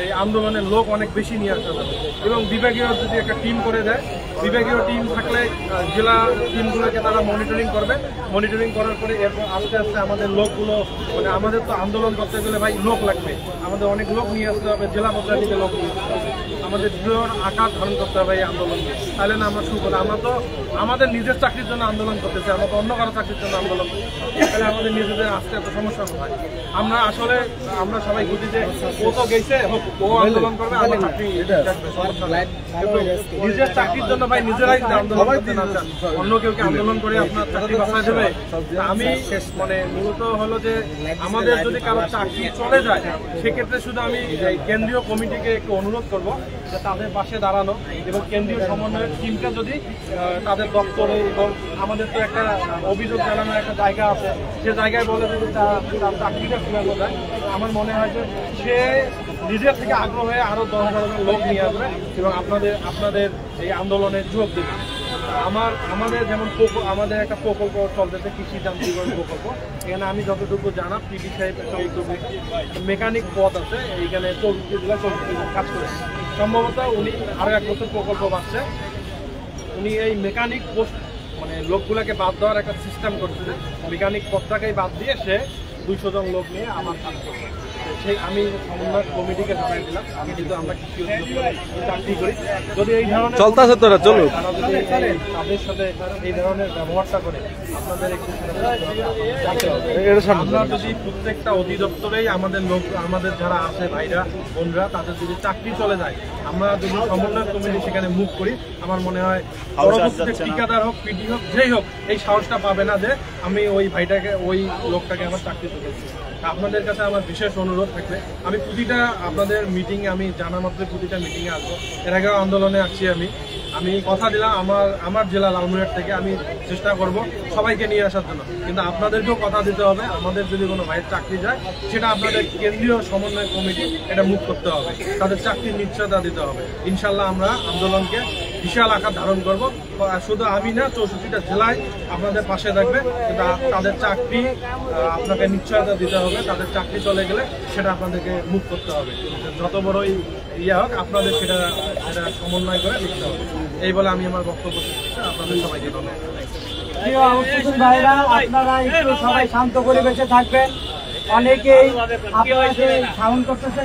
এই আন্দোলনের লোক অনেক বেশি নিয়ে আসা যাবে। এবং বিভাগীয় যদি একটা টিম করে দেয়, বিভাগীয় টিম থাকলে জেলা টিমগুলোকে তারা মনিটরিং করবে, মনিটরিং করার পরে এরপর আস্তে আস্তে আমাদের লোকগুলো মানে আমাদের তো আন্দোলন করতে গেলে ভাই লোক লাগবে, আমাদের অনেক লোক নিয়ে আসতে হবে, জেলা পর্যায় থেকে লোক নিয়ে আসতে হবে, আমাদের দৃঢ় আকার ধারণ করতে হবে এই আন্দোলনকে, তাহলে না আমরা শুরু করি। আমরা তো আমাদের নিজের চাকরির জন্য আন্দোলন করতেছি, আমরা তো অন্য কারো চাকরির জন্য আন্দোলন করতেছি, তাহলে আমাদের নিজেদের আসতে এত সমস্যা হয়। আমরা আসলে আমরা সবাই বুঝি যে ও তো গেছে ও আন্দোলন করবে, আমরা চাকরি নিজের চাকরির জন্য ভাই নিজেরাই আন্দোলন করতে না চান, অন্য কেউ কি আন্দোলন করে আপনার চাকরি বাঁচায় দেবে? আমি মানে মূলত হলো যে আমাদের যদি কারো চাকরি চলে যায় সেক্ষেত্রে শুধু আমি কেন্দ্রীয় কমিটিকে একটু অনুরোধ করব যে তাদের পাশে দাঁড়ানো এবং কেন্দ্রীয় সমন্বয়ের টিমটা যদি তাদের দপ্তরে এবং আমাদের তো একটা অভিযোগ জানানোর একটা জায়গা আছে, সে জায়গায় বলে যদি তার চাকরিটা ফিরানো যায়, আমার মনে হয় যে সে নিজের থেকে আগ্রহ হয়ে আরো 10,000 লোক নিয়ে আসবে এবং আপনাদের এই আন্দোলনে যোগ দেবে। আমাদের যেমন আমাদের একটা প্রকল্প চলতেছে কৃষি যান্ত্রিকরণ প্রকল্প, এখানে আমি যতটুকু জানা পিডি সাহেব মেকানিক পদ আছে, এইখানে 34 কাজ করে, সম্ভবত উনি আরো 1 বছর প্রকল্প পাচ্ছে, উনি এই মেকানিক পোস্ট মানে লোকগুলোকে বাদ দেওয়ার একটা সিস্টেম করছে, মেকানিক পদটাকেই বাদ দিয়ে সে 200 জন লোক নিয়ে আমার কাজ করছে। সেই আমি সমন্বয় কমিটিকে জানাই দিলাম, আমি কিন্তু আমরা কৃষি চাকরি করি, যদি এই ধরনের চলতেছে তোরা চলো তাদের সাথে এই ধরনের ব্যবহারটা করে আপনাদের একটু আমরা যদি প্রত্যেকটা অধিদপ্তরেই আমাদের লোক আমাদের যারা আছে ভাইরা বোনরা তাদের যদি চাকরি চলে যায়, আমরা যদি সমন্বয় কমিটি সেখানে মুভ করি, আমার মনে হয় পরবর্তীতে ঠিকাদার হোক পিডি হোক যেই হোক এই সাহসটা পাবে না যে আমি ওই ভাইটাকে ওই লোকটাকে আমার চাকরি তুলেছি। আপনাদের কাছে আমার বিশেষ অনুরোধ থাকবে, আমি প্রতিটা আপনাদের মিটিংয়ে আমি জানা মাত্র প্রতিটা মিটিংয়ে আসবো, এর আগেও আন্দোলনে আসছি, আমি কথা দিলাম আমার জেলা লালমনিরহাট থেকে আমি চেষ্টা করব সবাইকে নিয়ে আসার জন্য, কিন্তু আপনাদেরকেও কথা দিতে হবে, আমাদের যদি কোনো ভাইয়ের চাকরি যায় সেটা আপনাদের কেন্দ্রীয় সমন্বয় কমিটি এটা মুখ করতে হবে, তাদের চাকরির নিশ্চয়তা দিতে হবে। ইনশাল্লাহ আমরা আন্দোলনকে বিশাল আকার ধারণ করব, শুধু আমি না 64টা জেলায় আপনাদের পাশে থাকবে, কিন্তু তাদের চাকরি আপনাকে নিশ্চয়তা দিতে হবে, তাদের চাকরি চলে গেলে সেটা আপনাদেরকে মুখ করতে হবে, যত বড়ই ইয়ে হোক আপনাদের সেটা সমন্বয় করে লিখতে হবে। এই বলে আমি আমার বক্তব্য শেষ করছি, আপনাদের সবাইকে ধন্যবাদ। ভাইরা আপনারা একটু সবাই শান্ত পরিবেশে থাকবেন, অনেকেই আপনাদের সাউন্ড করতেছে।